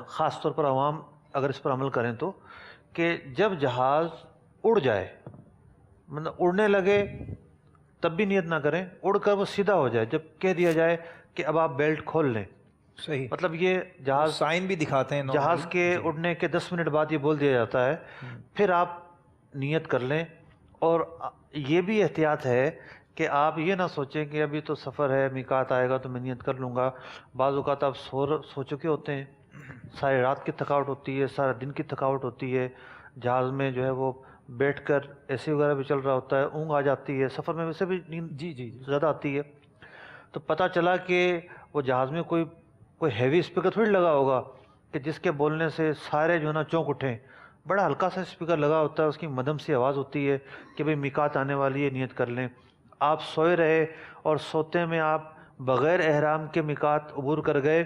خاص طور پر عوام اگر اس پر عمل کریں تو، کہ جب جہاز اڑ جائے، مطلب اڑنے لگے تب بھی نیت نہ کریں. اڑ کر وہ سیدھا ہو جائے، جب کہہ دیا جائے کہ اب آپ بیلٹ کھول لیں. صحیح. مطلب یہ جہاز سائن بھی دکھاتے ہیں جہاز کے اڑنے کے 10 منٹ بعد یہ بول دیا جاتا ہے، پھر آپ نیت کر لیں. اور یہ بھی احتیاط ہے کہ آپ یہ نہ سوچیں کہ ابھی تو سفر ہے، میقات آئے گا تو میں نیت کر لوں گا. بعض اوقات آپ سو چکے ہوتے ہیں، ساری رات کی تھکاوٹ ہوتی ہے، سارا دن کی تھکاوٹ ہوتی ہے، جہاز میں جو ہے وہ بیٹھ کر اے سی وغیرہ بھی چل رہا ہوتا ہے، اونگ آ جاتی ہے، سفر میں ویسے بھی نیند جی زیادہ آتی ہے. تو پتہ چلا کہ وہ جہاز میں کوئی ہیوی اسپیکر تھوڑی لگا ہوگا کہ جس کے بولنے سے سارے جو ہے نا چونک اٹھیں. بڑا ہلکا سا اسپیکر لگا ہوتا ہے، اس کی مدھم سی آواز ہوتی ہے کہ بھئی میقات آنے والی ہے، نیت کر لیں. آپ سوئے رہے اور سوتے میں آپ بغیر احرام کے میقات عبور کر گئے،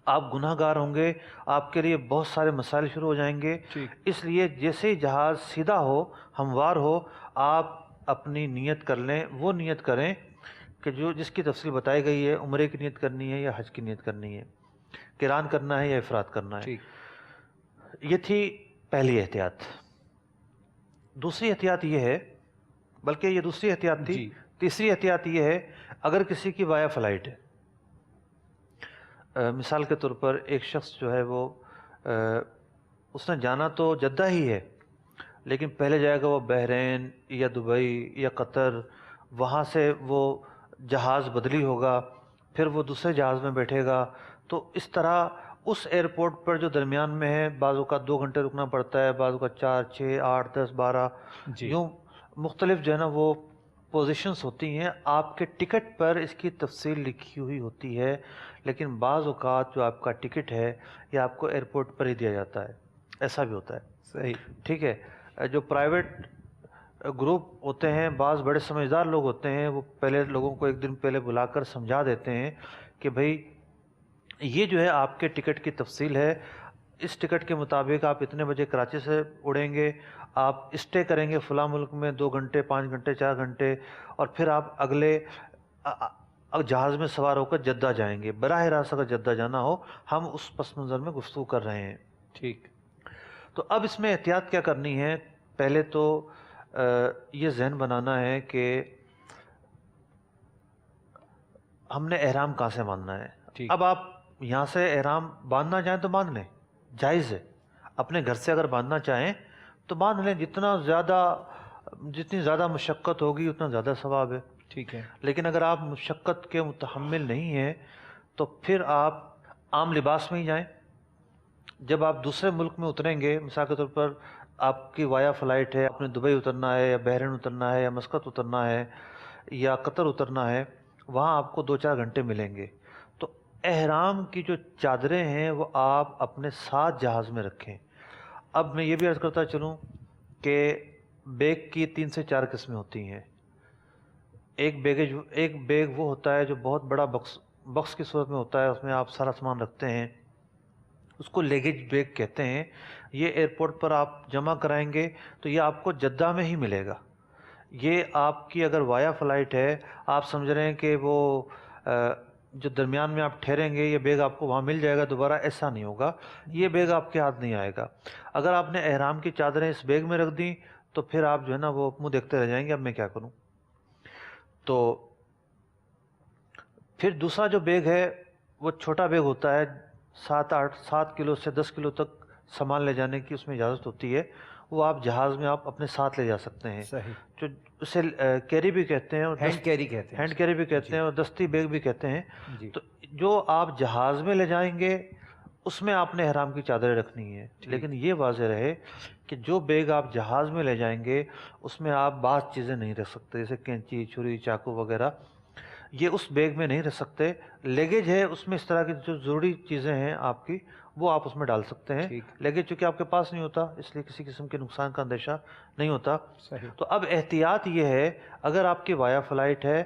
آپ گناہ گار ہوں گے، آپ کے لیے بہت سارے مسائل شروع ہو جائیں گے. اس لیے جیسے ہی جہاز سیدھا ہو، ہموار ہو، آپ اپنی نیت کر لیں. وہ نیت کریں کہ جس کی تفصیل بتائی گئی ہے، عمرے کی نیت کرنی ہے یا حج کی نیت کرنی ہے، قران کرنا ہے یا افراد کرنا ہے. یہ تھی پہلی احتیاط. دوسری احتیاط یہ ہے، بلکہ یہ دوسری احتیاط تھی. تیسری احتیاط یہ ہے، اگر کسی کی وایا فلائٹ ہے، مثال کے طور پر ایک شخص جو ہے وہ اس نے جانا تو جدہ ہی ہے، لیکن پہلے جائے گا وہ بحرین یا دبئی یا قطر، وہاں سے وہ جہاز بدلی ہوگا، پھر وہ دوسرے جہاز میں بیٹھے گا. تو اس طرح اس ایئرپورٹ پر جو درمیان میں ہے، بعض اوقات 2 گھنٹے رکنا پڑتا ہے، بعض اوقات 4 6 8 10 12 یوں مختلف جو ہے نا وہ پوزیشنز ہوتی ہیں. آپ کے ٹکٹ پر اس کی تفصیل لکھی ہوئی ہوتی ہے، لیکن بعض اوقات جو آپ کا ٹکٹ ہے یہ آپ کو ایئرپورٹ پر ہی دیا جاتا ہے. ایسا بھی ہوتا ہے. صحیح. ٹھیک ہے. جو پرائیویٹ گروپ ہوتے ہیں، بعض بڑے سمجھدار لوگ ہوتے ہیں، وہ پہلے لوگوں کو ایک دن پہلے بلا کر سمجھا دیتے ہیں کہ بھائی یہ جو ہے آپ کے ٹکٹ کی تفصیل ہے، اس ٹکٹ کے مطابق آپ اتنے بجے کراچی سے اڑیں گے، آپ اسٹے کریں گے فلاں ملک میں 2 گھنٹے 5 گھنٹے 4 گھنٹے، اور پھر آپ اگلے جہاز میں سوار ہو کر جدہ جائیں گے. براہ راست اگر جدہ جانا ہو، ہم اس پس منظر میں گفتگو کر رہے ہیں. ٹھیک. تو اب اس میں احتیاط کیا کرنی ہے؟ پہلے تو یہ ذہن بنانا ہے کہ ہم نے احرام کہاں سے باندھنا ہے. ٹھیک. اب آپ یہاں سے احرام باندھنا چاہیں تو باندھ لیں، جائز ہے. اپنے گھر سے اگر باندھنا چاہیں تو باندھ لیں، جتنی زیادہ مشقت ہوگی اتنا زیادہ ثواب ہے. ٹھیک ہے. لیکن اگر آپ مشقت کے متحمل نہیں ہیں تو پھر آپ عام لباس میں ہی جائیں. جب آپ دوسرے ملک میں اتریں گے، مثال کے طور پر آپ کی وایا فلائٹ ہے، آپ نے دبئی اترنا ہے یا بحرین اترنا ہے یا مسقط اترنا ہے یا قطر اترنا ہے، وہاں آپ کو 2-4 گھنٹے ملیں گے. تو احرام کی جو چادریں ہیں وہ آپ اپنے ساتھ جہاز میں رکھیں. اب میں یہ بھی عرض کرتا چلوں کہ بیگ کی 3 سے 4 قسمیں ہوتی ہیں. ایک بیگ وہ ہوتا ہے جو بہت بڑا باکس کی صورت میں ہوتا ہے، اس میں آپ سارا سامان رکھتے ہیں، اس کو لیگیج بیگ کہتے ہیں. یہ ایئرپورٹ پر آپ جمع کرائیں گے تو یہ آپ کو جدہ میں ہی ملے گا. یہ آپ کی اگر وایا فلائٹ ہے، آپ سمجھ رہے ہیں کہ وہ جو درمیان میں آپ ٹھہریں گے یہ بیگ آپ کو وہاں مل جائے گا دوبارہ، ایسا نہیں ہوگا. یہ بیگ آپ کے ہاتھ نہیں آئے گا. اگر آپ نے احرام کی چادریں اس بیگ میں رکھ دیں تو پھر آپ جو ہے نا وہ منہ دیکھتے رہ جائیں گے اب میں کیا کروں. تو پھر دوسرا جو بیگ ہے وہ چھوٹا بیگ ہوتا ہے، 7 کلو سے 10 کلو تک سامان لے جانے کی اس میں اجازت ہوتی ہے. وہ آپ جہاز میں آپ اپنے ساتھ لے جا سکتے ہیں. صحیح. جو اسے کیری بھی کہتے ہیں اور ہینڈ کیری کہتے ہیں. ہینڈ کیری بھی کہتے ہیں اور دستی بیگ بھی کہتے ہیں. جی. تو جو آپ جہاز میں لے جائیں گے اس میں آپ نے احرام کی چادریں رکھنی ہیں. لیکن یہ واضح رہے کہ جو بیگ آپ جہاز میں لے جائیں گے اس میں آپ بعض چیزیں نہیں رکھ سکتے، جیسے کینچی، چھری، چاقو وغیرہ، یہ اس بیگ میں نہیں رکھ سکتے. لیگیج ہے اس میں اس طرح کی جو ضروری چیزیں ہیں آپ کی وہ آپ اس میں ڈال سکتے ہیں. لیگیج چونکہ آپ کے پاس نہیں ہوتا اس لیے کسی قسم کے نقصان کا اندیشہ نہیں ہوتا. صحیح. تو اب احتیاط یہ ہے، اگر آپ کی وایا فلائٹ ہے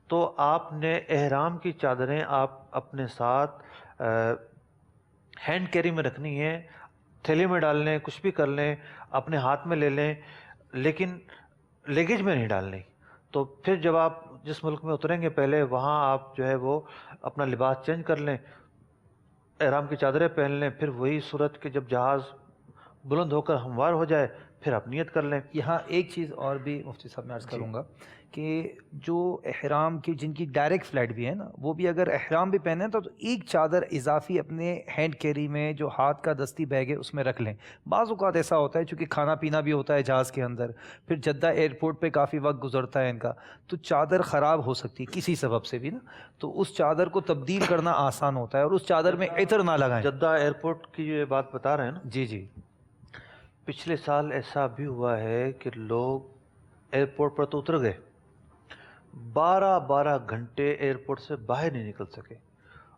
تو آپ نے احرام کی چادریں آپ اپنے ساتھ ہینڈ کیری میں رکھنی ہیں. تھیلی میں ڈال لیں، کچھ بھی کر لیں، اپنے ہاتھ میں لے لیں، لیکن لیگیج میں نہیں ڈالنی. تو پھر جب آپ جس ملک میں اتریں گے پہلے وہاں آپ جو ہے وہ اپنا لباس چینج کر لیں، احرام کی چادریں پہن لیں، پھر وہی صورت کہ جب جہاز بلند ہو کر ہموار ہو جائے پھر آپ نیت کر لیں. یہاں ایک چیز اور بھی مفتی صاحب میں عرض کروں گا کہ جو احرام کی جن کی ڈائریکٹ فلائٹ بھی ہے نا، وہ بھی اگر احرام بھی پہنے تو ایک چادر اضافی اپنے ہینڈ کیری میں جو ہاتھ کا دستی بیگ ہے اس میں رکھ لیں. بعض اوقات ایسا ہوتا ہے چونکہ کھانا پینا بھی ہوتا ہے جہاز کے اندر، پھر جدہ ایئرپورٹ پہ کافی وقت گزرتا ہے ان کا، تو چادر خراب ہو سکتی ہے کسی سبب سے بھی نا، تو اس چادر کو تبدیل کرنا آسان ہوتا ہے اور اس چادر میں عطر نہ لگائیں. جدہ ایئرپورٹ کی جو یہ بات بتا رہے ہیں نا، جی پچھلے سال ایسا بھی ہوا ہے کہ لوگ ایئرپورٹ پر تو اتر گئے، 12 گھنٹے ایئرپورٹ سے باہر نہیں نکل سکے،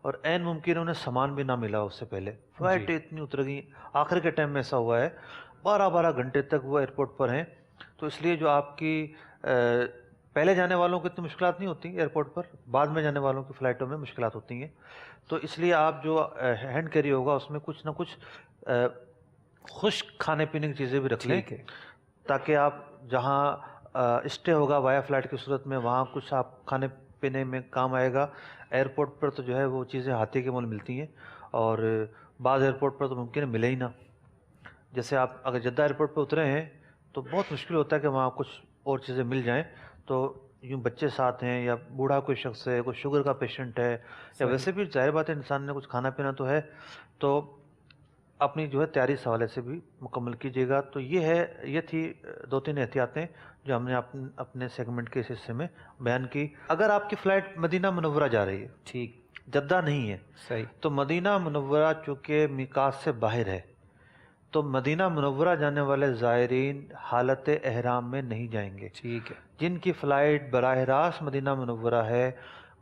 اور عین ممکن انہیں سامان بھی نہ ملا اس سے پہلے. فلائٹیں اتنی اتر گئیں، آخر کے ٹائم میں ایسا ہوا ہے 12 گھنٹے تک وہ ایئرپورٹ پر ہیں. تو اس لیے جو آپ کی پہلے جانے والوں کو اتنی مشکلات نہیں ہوتی ایئرپورٹ پر، بعد میں جانے والوں کی فلائٹوں میں مشکلات ہوتی ہیں. تو اس لیے آپ جو ہینڈ کیری ہوگا اس میں کچھ نہ کچھ خشک کھانے پینے کی چیزیں بھی رکھ لیں، تاکہ آپ جہاں اسٹے ہوگا وایا فلائٹ کی صورت میں وہاں کچھ آپ کھانے پینے میں کام آئے گا. ایئرپورٹ پر تو جو ہے وہ چیزیں ہاتھی کے مول ملتی ہیں، اور بعض ایئرپورٹ پر تو ممکن ہے ملے ہی نہ. جیسے آپ اگر جدہ ایئرپورٹ پہ اترے ہیں تو بہت مشکل ہوتا ہے کہ وہاں کچھ اور چیزیں مل جائیں. تو یوں بچے ساتھ ہیں یا بوڑھا کوئی شخص ہے، کوئی شوگر کا پیشنٹ ہے، یا ویسے بھی ظاہر بات ہے انسان نے کچھ کھانا پینا تو ہے، تو اپنی جو ہے تیاری اس حوالے سے بھی مکمل کیجیے گا. تو یہ تھی 2-3 احتیاطیں جو ہم نے اپنے سیگمنٹ کے اس حصے میں بیان کی. اگر آپ کی فلائٹ مدینہ منورہ جا رہی ہے، ٹھیک، جدہ نہیں ہے، صحیح، تو مدینہ منورہ چونکہ میقات سے باہر ہے تو مدینہ منورہ جانے والے زائرین حالت احرام میں نہیں جائیں گے. ٹھیک ہے. جن کی فلائٹ براہ راست مدینہ منورہ ہے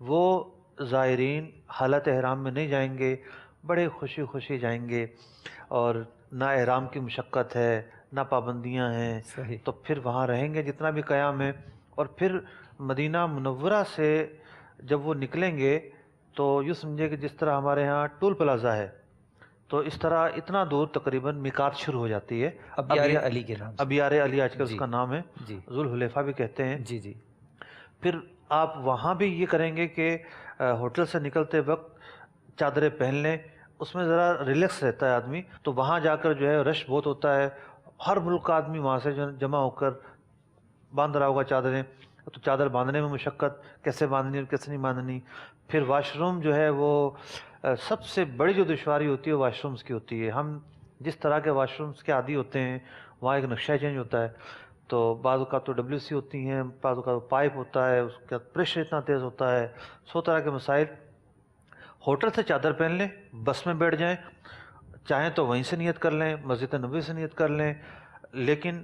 وہ زائرین حالت احرام میں نہیں جائیں گے، بڑے خوشی جائیں گے، اور نہ احرام کی مشقت ہے نہ پابندیاں ہیں. صحیح. تو پھر وہاں رہیں گے جتنا بھی قیام ہے، اور پھر مدینہ منورہ سے جب وہ نکلیں گے تو یوں سمجھے کہ جس طرح ہمارے ہاں ٹول پلازا ہے تو اس طرح اتنا دور تقریباً میقات شروع ہو جاتی ہے. ابیار علی کے نام سے، ابیار علی آج کل اس کا نام ہے، ذوالحلیفہ بھی کہتے ہیں. جی. پھر آپ وہاں بھی یہ کریں گے کہ ہوٹل سے نکلتے وقت چادریں پہن لیں، اس میں ذرا ریلیکس رہتا ہے آدمی. تو وہاں جا کر جو ہے رش بہت ہوتا ہے، ہر ملک کا آدمی وہاں سے جو ہے جمع ہو کر باندھ رہا ہوگا چادریں، تو چادر باندھنے میں مشقت، کیسے باندھنی اور کیسے نہیں باندھنی. پھر واش روم جو ہے وہ سب سے بڑی جو دشواری ہوتی ہے واش رومز کی ہوتی ہے. ہم جس طرح کے واش رومز کے عادی ہوتے ہیں وہاں ایک نقشہ چینج ہوتا ہے. تو بعض اوقات تو WC ہوتی ہیں، بعض اوقات پائپ ہوتا ہے، اس کا پریشر اتنا تیز ہوتا ہے، 100 طرح کے مسائل. ہوٹل سے چادر پہن لیں، بس میں بیٹھ جائیں، چاہیں تو وہیں سے نیت کر لیں، مسجد نبوی سے نیت کر لیں، لیکن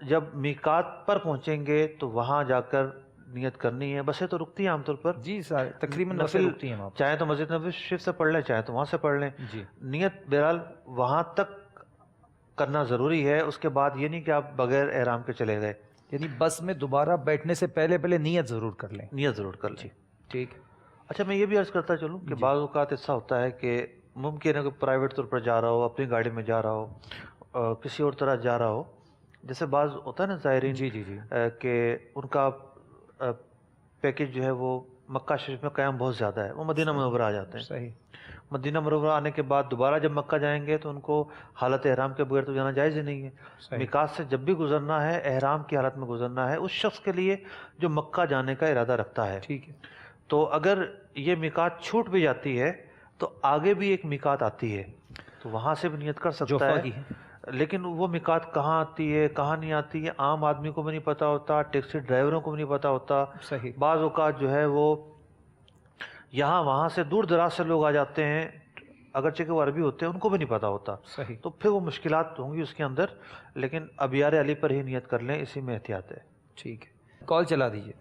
جب میقات پر پہنچیں گے تو وہاں جا کر نیت کرنی ہے. بسیں تو رکتی ہیں عام طور پر، جی سارے تقریباً بسیں نفل رکتی ہیں وہاں پر. چاہیں تو مسجد نبوی شریف سے پڑھ لیں، چاہیں تو وہاں سے پڑھ لیں. جی نیت بہرحال وہاں تک کرنا ضروری ہے. اس کے بعد یہ نہیں کہ آپ بغیر احرام کے چلے گئے، یعنی بس میں دوبارہ بیٹھنے سے پہلے نیت ضرور کر لیں. نیت ضرور کر لیں. ٹھیک. اچھا، میں یہ بھی عرض کرتا چلوں کہ بعض اوقات ایسا ہوتا ہے کہ ممکن ہے کہ پرائیویٹ طور پر جا رہا ہو، اپنی گاڑی میں جا رہا ہو، کسی اور طرح جا رہا ہو. جیسے بعض ہوتا ہے نا زائرین جی جی جی کہ ان کا پیکج جو ہے وہ مکہ شریف میں قیام بہت زیادہ ہے، وہ مدینہ منورہ آ جاتے ہیں. صحیح. مدینہ منورہ آنے کے بعد دوبارہ جب مکہ جائیں گے تو ان کو حالت احرام کے بغیر تو جانا جائز ہی نہیں ہے. میقات سے جب بھی گزرنا ہے احرام کی حالت میں گزرنا ہے اس شخص کے لیے جو مکہ جانے کا ارادہ رکھتا ہے. ٹھیک ہے. تو اگر یہ میقات چھوٹ بھی جاتی ہے تو آگے بھی ایک میقات آتی ہے تو وہاں سے بھی نیت کر سکتا ہے. لیکن وہ میقات کہاں آتی ہے کہاں نہیں آتی ہے عام آدمی کو بھی نہیں پتہ ہوتا، ٹیکسی ڈرائیوروں کو بھی نہیں پتہ ہوتا. صحیح. بعض اوقات جو ہے وہ یہاں وہاں سے دور دراز سے لوگ آ جاتے ہیں، اگرچہ کہ وہ عربی ہوتے ہیں، ان کو بھی نہیں پتہ ہوتا. صحیح. تو پھر وہ مشکلات ہوں گی اس کے اندر. لیکن ابیار علی پر ہی نیت کر لیں، اسی میں احتیاط ہے. ٹھیک ہے. کال چلا دیجیے.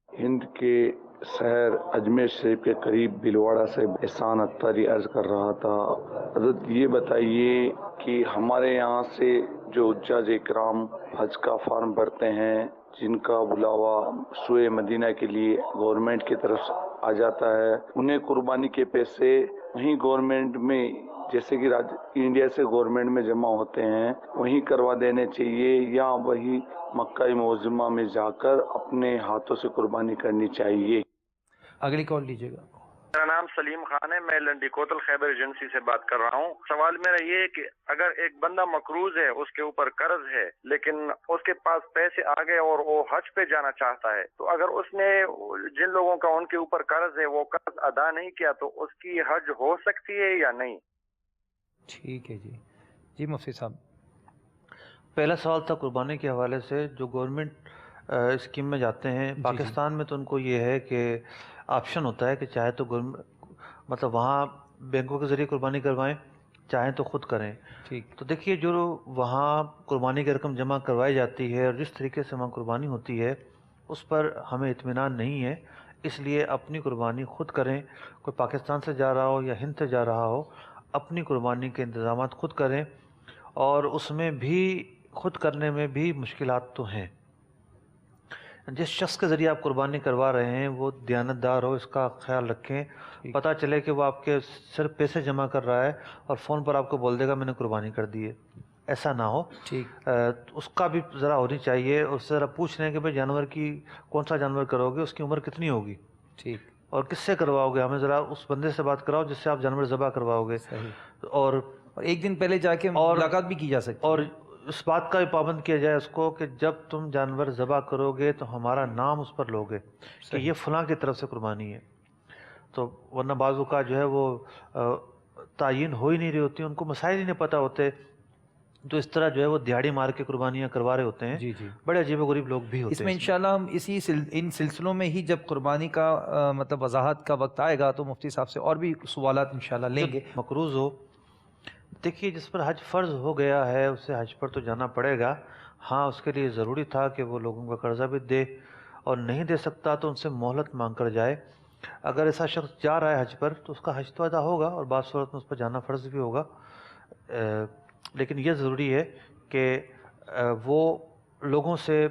ہند کے شہر اجمیر شریف کے قریب بلواڑہ سے احسان اختاری عرض کر رہا تھا. حضرت یہ بتائیے کہ ہمارے یہاں سے جو حجاج اکرام حج کا فارم بھرتے ہیں، جن کا بلاوا سوئے مدینہ کے لیے گورنمنٹ کی طرف سے آ جاتا ہے، انہیں قربانی کے پیسے وہیں گورنمنٹ میں جیسے کہ انڈیا سے گورنمنٹ میں جمع ہوتے ہیں وہیں کروا دینے چاہیے، یا وہی مکہ معظمہ میں جا کر اپنے ہاتھوں سے قربانی کرنی چاہیے؟ اگلی کال لیجیے گا. میرا نام سلیم خان ہے، میں لنڈی کوتل خیبر ایجنسی سے بات کر رہا ہوں. سوال میرا یہ ہے کہ اگر ایک بندہ مقروض ہے، اس کے اوپر قرض ہے، لیکن اس کے پاس پیسے آ گئے اور وہ حج پہ جانا چاہتا ہے، تو اگر اس نے جن لوگوں کا ان کے اوپر قرض ہے وہ قرض ادا نہیں کیا تو اس کی حج ہو سکتی ہے یا نہیں؟ ٹھیک ہے. جی جی مفتی صاحب. پہلا سوال تھا قربانی کے حوالے سے. جو گورنمنٹ اسکیم میں جاتے ہیں پاکستان میں تو ان کو یہ ہے کہ آپشن ہوتا ہے کہ چاہے تو مطلب وہاں بینکوں کے ذریعے قربانی کروائیں، چاہیں تو خود کریں. ٹھیک. تو دیکھیے جو وہاں قربانی کی رقم جمع کروائی جاتی ہے اور جس طریقے سے وہاں قربانی ہوتی ہے اس پر ہمیں اطمینان نہیں ہے، اس لیے اپنی قربانی خود کریں. کوئی پاکستان سے جا رہا ہو یا ہند سے جا رہا ہو، اپنی قربانی کے انتظامات خود کریں. اور اس میں بھی خود کرنے میں بھی مشکلات تو ہیں. جس شخص کے ذریعے آپ قربانی کروا رہے ہیں وہ دیانتدار ہو، اس کا خیال رکھیں. پتہ چلے کہ وہ آپ کے صرف پیسے جمع کر رہا ہے اور فون پر آپ کو بول دے گا میں نے قربانی کر دی ہے، ایسا نہ ہو. ٹھیک. اس کا بھی ذرا ہونی چاہیے. اس سے ذرا پوچھ لیں کہ بھائی جانور کی کون سا جانور کرو گے، اس کی عمر کتنی ہوگی، ٹھیک، اور کس سے کرواؤ گے. ہمیں ذرا اس بندے سے بات کراؤ جس سے آپ جانور ذبح کرواؤ گے. اور ایک دن پہلے جا کے ملاقات بھی کی جا سکتی ہے. اور اس بات کا بھی پابند کیا جائے اس کو کہ جب تم جانور ذبح کرو گے تو ہمارا نام اس پر لوگے کہ یہ فلاں کی طرف سے قربانی ہے. تو ورنہ بعضوں کا جو ہے وہ تعین ہو ہی نہیں رہی ہوتی، ان کو مسائل ہی نہیں پتہ ہوتے، تو اس طرح جو ہے وہ دیہڑی مار کے قربانیاں کروا رہے ہوتے ہیں. جی جی، بڑے عجیب و غریب لوگ بھی ہوتے ہیں. اس میں انشاءاللہ ہم ان سلسلوں میں ہی جب قربانی کا مطلب وضاحت کا وقت آئے گا تو مفتی صاحب سے اور بھی سوالات انشاءاللہ لیں گے. مقروض ہو، دیکھیے جس پر حج فرض ہو گیا ہے اسے حج پر تو جانا پڑے گا. ہاں اس کے لیے ضروری تھا کہ وہ لوگوں کا قرضہ بھی دے، اور نہیں دے سکتا تو ان سے مہلت مانگ کر جائے. اگر ایسا شخص جا رہا ہے حج پر تو اس کا حج تو ادا ہوگا اور بعض صورت میں اس پر جانا فرض بھی ہوگا. لیکن یہ ضروری ہے کہ وہ لوگوں سے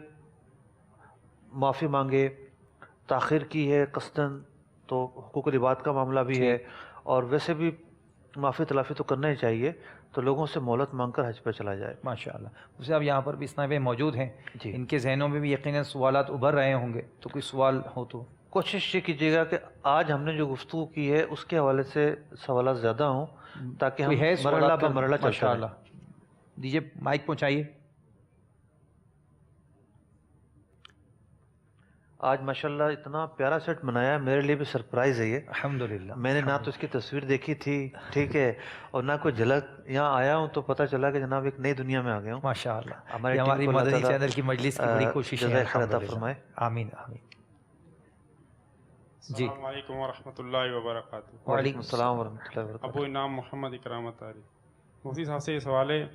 معافی مانگے. تاخیر کی ہے قصداً تو حقوق العباد کا معاملہ بھی ہے، اور ویسے بھی معافی تلافی تو کرنا ہی چاہیے. تو لوگوں سے مہلت مانگ کر حج پہ چلا جائے. ماشاءاللہ. اسے اب یہاں پر بھی اسناد موجود ہیں، ان کے ذہنوں میں بھی یقیناً سوالات ابھر رہے ہوں گے، تو کوئی سوال ہو تو کوشش یہ کیجیے گا کہ آج ہم نے جو گفتگو کی ہے اس کے حوالے سے سوالات زیادہ ہوں تاکہ ہم کوئی ہے مرحلہ سوالات بہ کا؟ مرحلہ چلتے ماشاء رہیں۔ اللہ، دیجیے مائک پہنچائیے۔ آج ماشاءاللہ اتنا پیارا سیٹ بنایا ہے، میرے لیے بھی سرپرائز ہے یہ۔ الحمدللہ، میں نے نہ تو اس کی تصویر دیکھی تھی، ٹھیک ہے، اور نہ کوئی جھلک۔ یہاں آیا ہوں تو پتہ چلا کہ جناب ایک نئی دنیا میں آ گیا ہوں۔ ماشاء اللہ، ہماری یہ ٹیم ہماری کو اللہ مدنی تعالیٰ چینل کی مجلس کی بڑی کوشش ہے، جزائے خیر عطا الحمدللہ۔ فرمائے۔ آمین آمین۔ جی، السلام علیکم ورحمۃ اللہ وبرکاتہ۔ وعلیکم السلام ورحمۃ اللہ وبرکاتہ۔ ابو انعام محمد اکرام اتاری۔ مفتی صاحب سے یہ سوال ہے،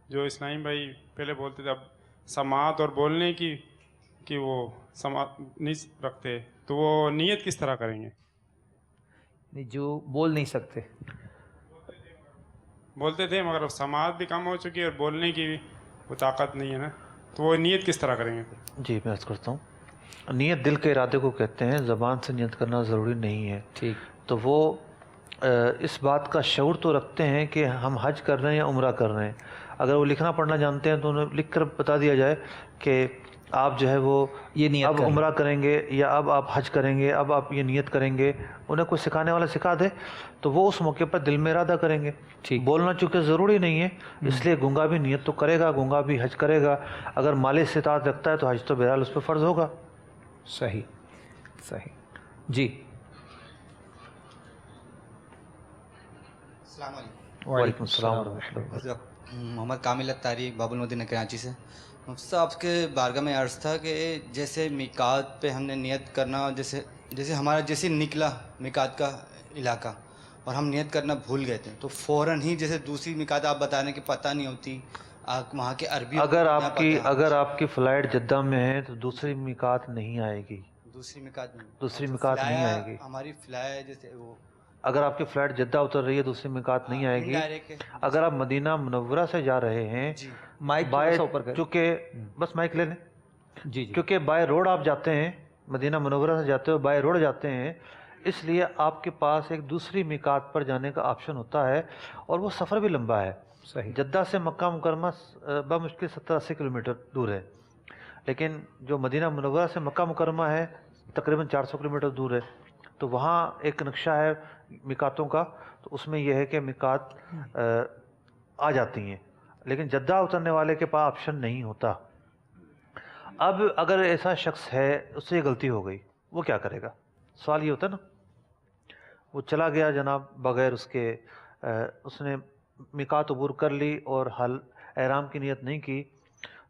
جو اسلام بھائی پہلے بولتے تھے اب سماعت اور بولنے کی کہ وہ سماعت نہیں رکھتے، تو وہ نیت کس طرح کریں گے؟ جو بول نہیں سکتے، بولتے تھے مگر اب سماعت بھی کم ہو چکی ہے اور بولنے کی بھی وہ طاقت نہیں ہے نا، تو وہ نیت کس طرح کریں گے؟ جی میں عرض کرتا ہوں، نیت دل کے ارادے کو کہتے ہیں، زبان سے نیت کرنا ضروری نہیں ہے۔ ٹھیک، تو وہ اس بات کا شعور تو رکھتے ہیں کہ ہم حج کر رہے ہیں یا عمرہ کر رہے ہیں۔ اگر وہ لکھنا پڑھنا جانتے ہیں تو انہیں لکھ کر بتا دیا جائے کہ آپ جو ہے وہ یہ نیت اب کریں۔ عمرہ کریں گے یا اب آپ حج کریں گے، اب آپ یہ نیت کریں گے۔ انہیں کوئی سکھانے والا سکھا دے تو وہ اس موقع پر دل میں ارادہ کریں گے۔ ٹھیک، بولنا چونکہ ضروری نہیں ہے، اس لیے گنگا بھی نیت تو کرے گا، گنگا بھی حج کرے گا۔ اگر مالی استطاعت رکھتا ہے تو حج تو بہرحال اس پہ فرض ہوگا۔ صحیح صحیح۔ جی، السلام علیکم۔ وعلیکم السلام ورحمۃ اللہ۔ حضرت محمد کامل اتاری، باب المدینہ کراچی سے۔ مفتی صاحب کے بارگاہ میں عرض تھا کہ جیسے میقات پہ ہم نے نیت کرنا، جیسے ہمارا جیسے نکلا میقات کا علاقہ اور ہم نیت کرنا بھول گئے تھے، تو فوراً ہی جیسے دوسری میقات آپ بتا رہے ہیں کہ پتہ نہیں ہوتی وہاں کے عربی، اگر آپ کی فلائٹ جدہ میں ہے تو دوسری میقات نہیں آئے گی، دوسری میقات نہیں آئے گی۔ ہماری فلائی جیسے وہ اگر آپ کی فلائٹ جدہ اتر رہی ہے دوسری میقات نہیں آئے گی۔ اگر آپ مدینہ منورہ سے جا رہے ہیں، مائک تھوڑا سا اوپر کریں۔ چونکہ بس مائک لے لیں، جی جی، کیونکہ بائی روڈ آپ جاتے ہیں، مدینہ منورہ سے جاتے ہو بائی روڈ جاتے ہیں، اس لیے آپ کے پاس ایک دوسری میقات پر جانے کا آپشن ہوتا ہے، اور وہ سفر بھی لمبا ہے۔ صحیح، جدہ سے مکہ مکرمہ بمشکل 70-80 کلومیٹر دور ہے، لیکن جو مدینہ منورہ سے مکہ مکرمہ ہے تقریباً 400 کلومیٹر دور ہے۔ تو وہاں ایک نقشہ ہے میقاتوں کا، تو اس میں یہ ہے کہ میقات آ جاتی ہیں، لیکن جدہ اترنے والے کے پاس آپشن نہیں ہوتا۔ اب اگر ایسا شخص ہے اس سے یہ غلطی ہو گئی، وہ کیا کرے گا؟ سوال یہ ہوتا ہے نا، وہ چلا گیا جناب بغیر اس کے، اس نے میقات عبور کر لی اور احرام کی نیت نہیں کی،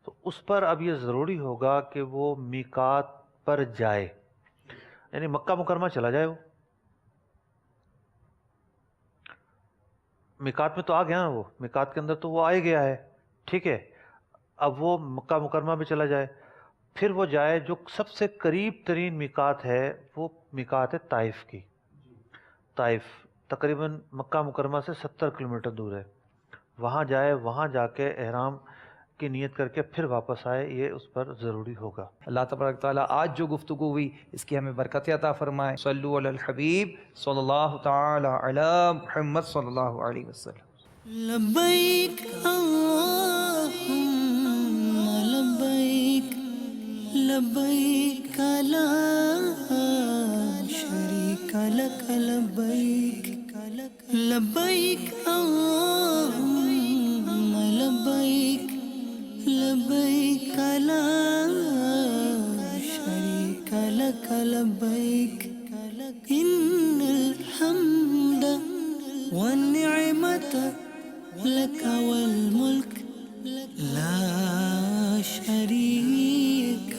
تو اس پر اب یہ ضروری ہوگا کہ وہ میقات پر جائے، یعنی مکہ مکرمہ چلا جائے۔ وہ میقات میں تو آ گیا نا، وہ میقات کے اندر تو وہ آ ہی گیا ہے، ٹھیک ہے۔ اب وہ مکہ مکرمہ بھی چلا جائے، پھر وہ جائے جو سب سے قریب ترین میقات ہے، وہ میقات ہے طائف کی۔ طائف تقریباً مکہ مکرمہ سے 70 کلومیٹر دور ہے، وہاں جائے، وہاں جا کے احرام کی نیت کر کے پھر واپس آئے، یہ اس پر ضروری ہوگا۔ اللہ تبارک تعالیٰ آج جو گفتگو ہوئی اس کی ہمیں برکت عطا فرمائے۔ صلو علی الحبیب صلی اللہ تعالی علی محمد صلی اللہ علیہ وسلم۔ لبیک اللہم لبیک، لبیک لا شریک لک لبیک، لبیک اللہم لبیک، لبیک لا شریک لک لبیک، ان الحمد والنعمت لك والملك لا شريك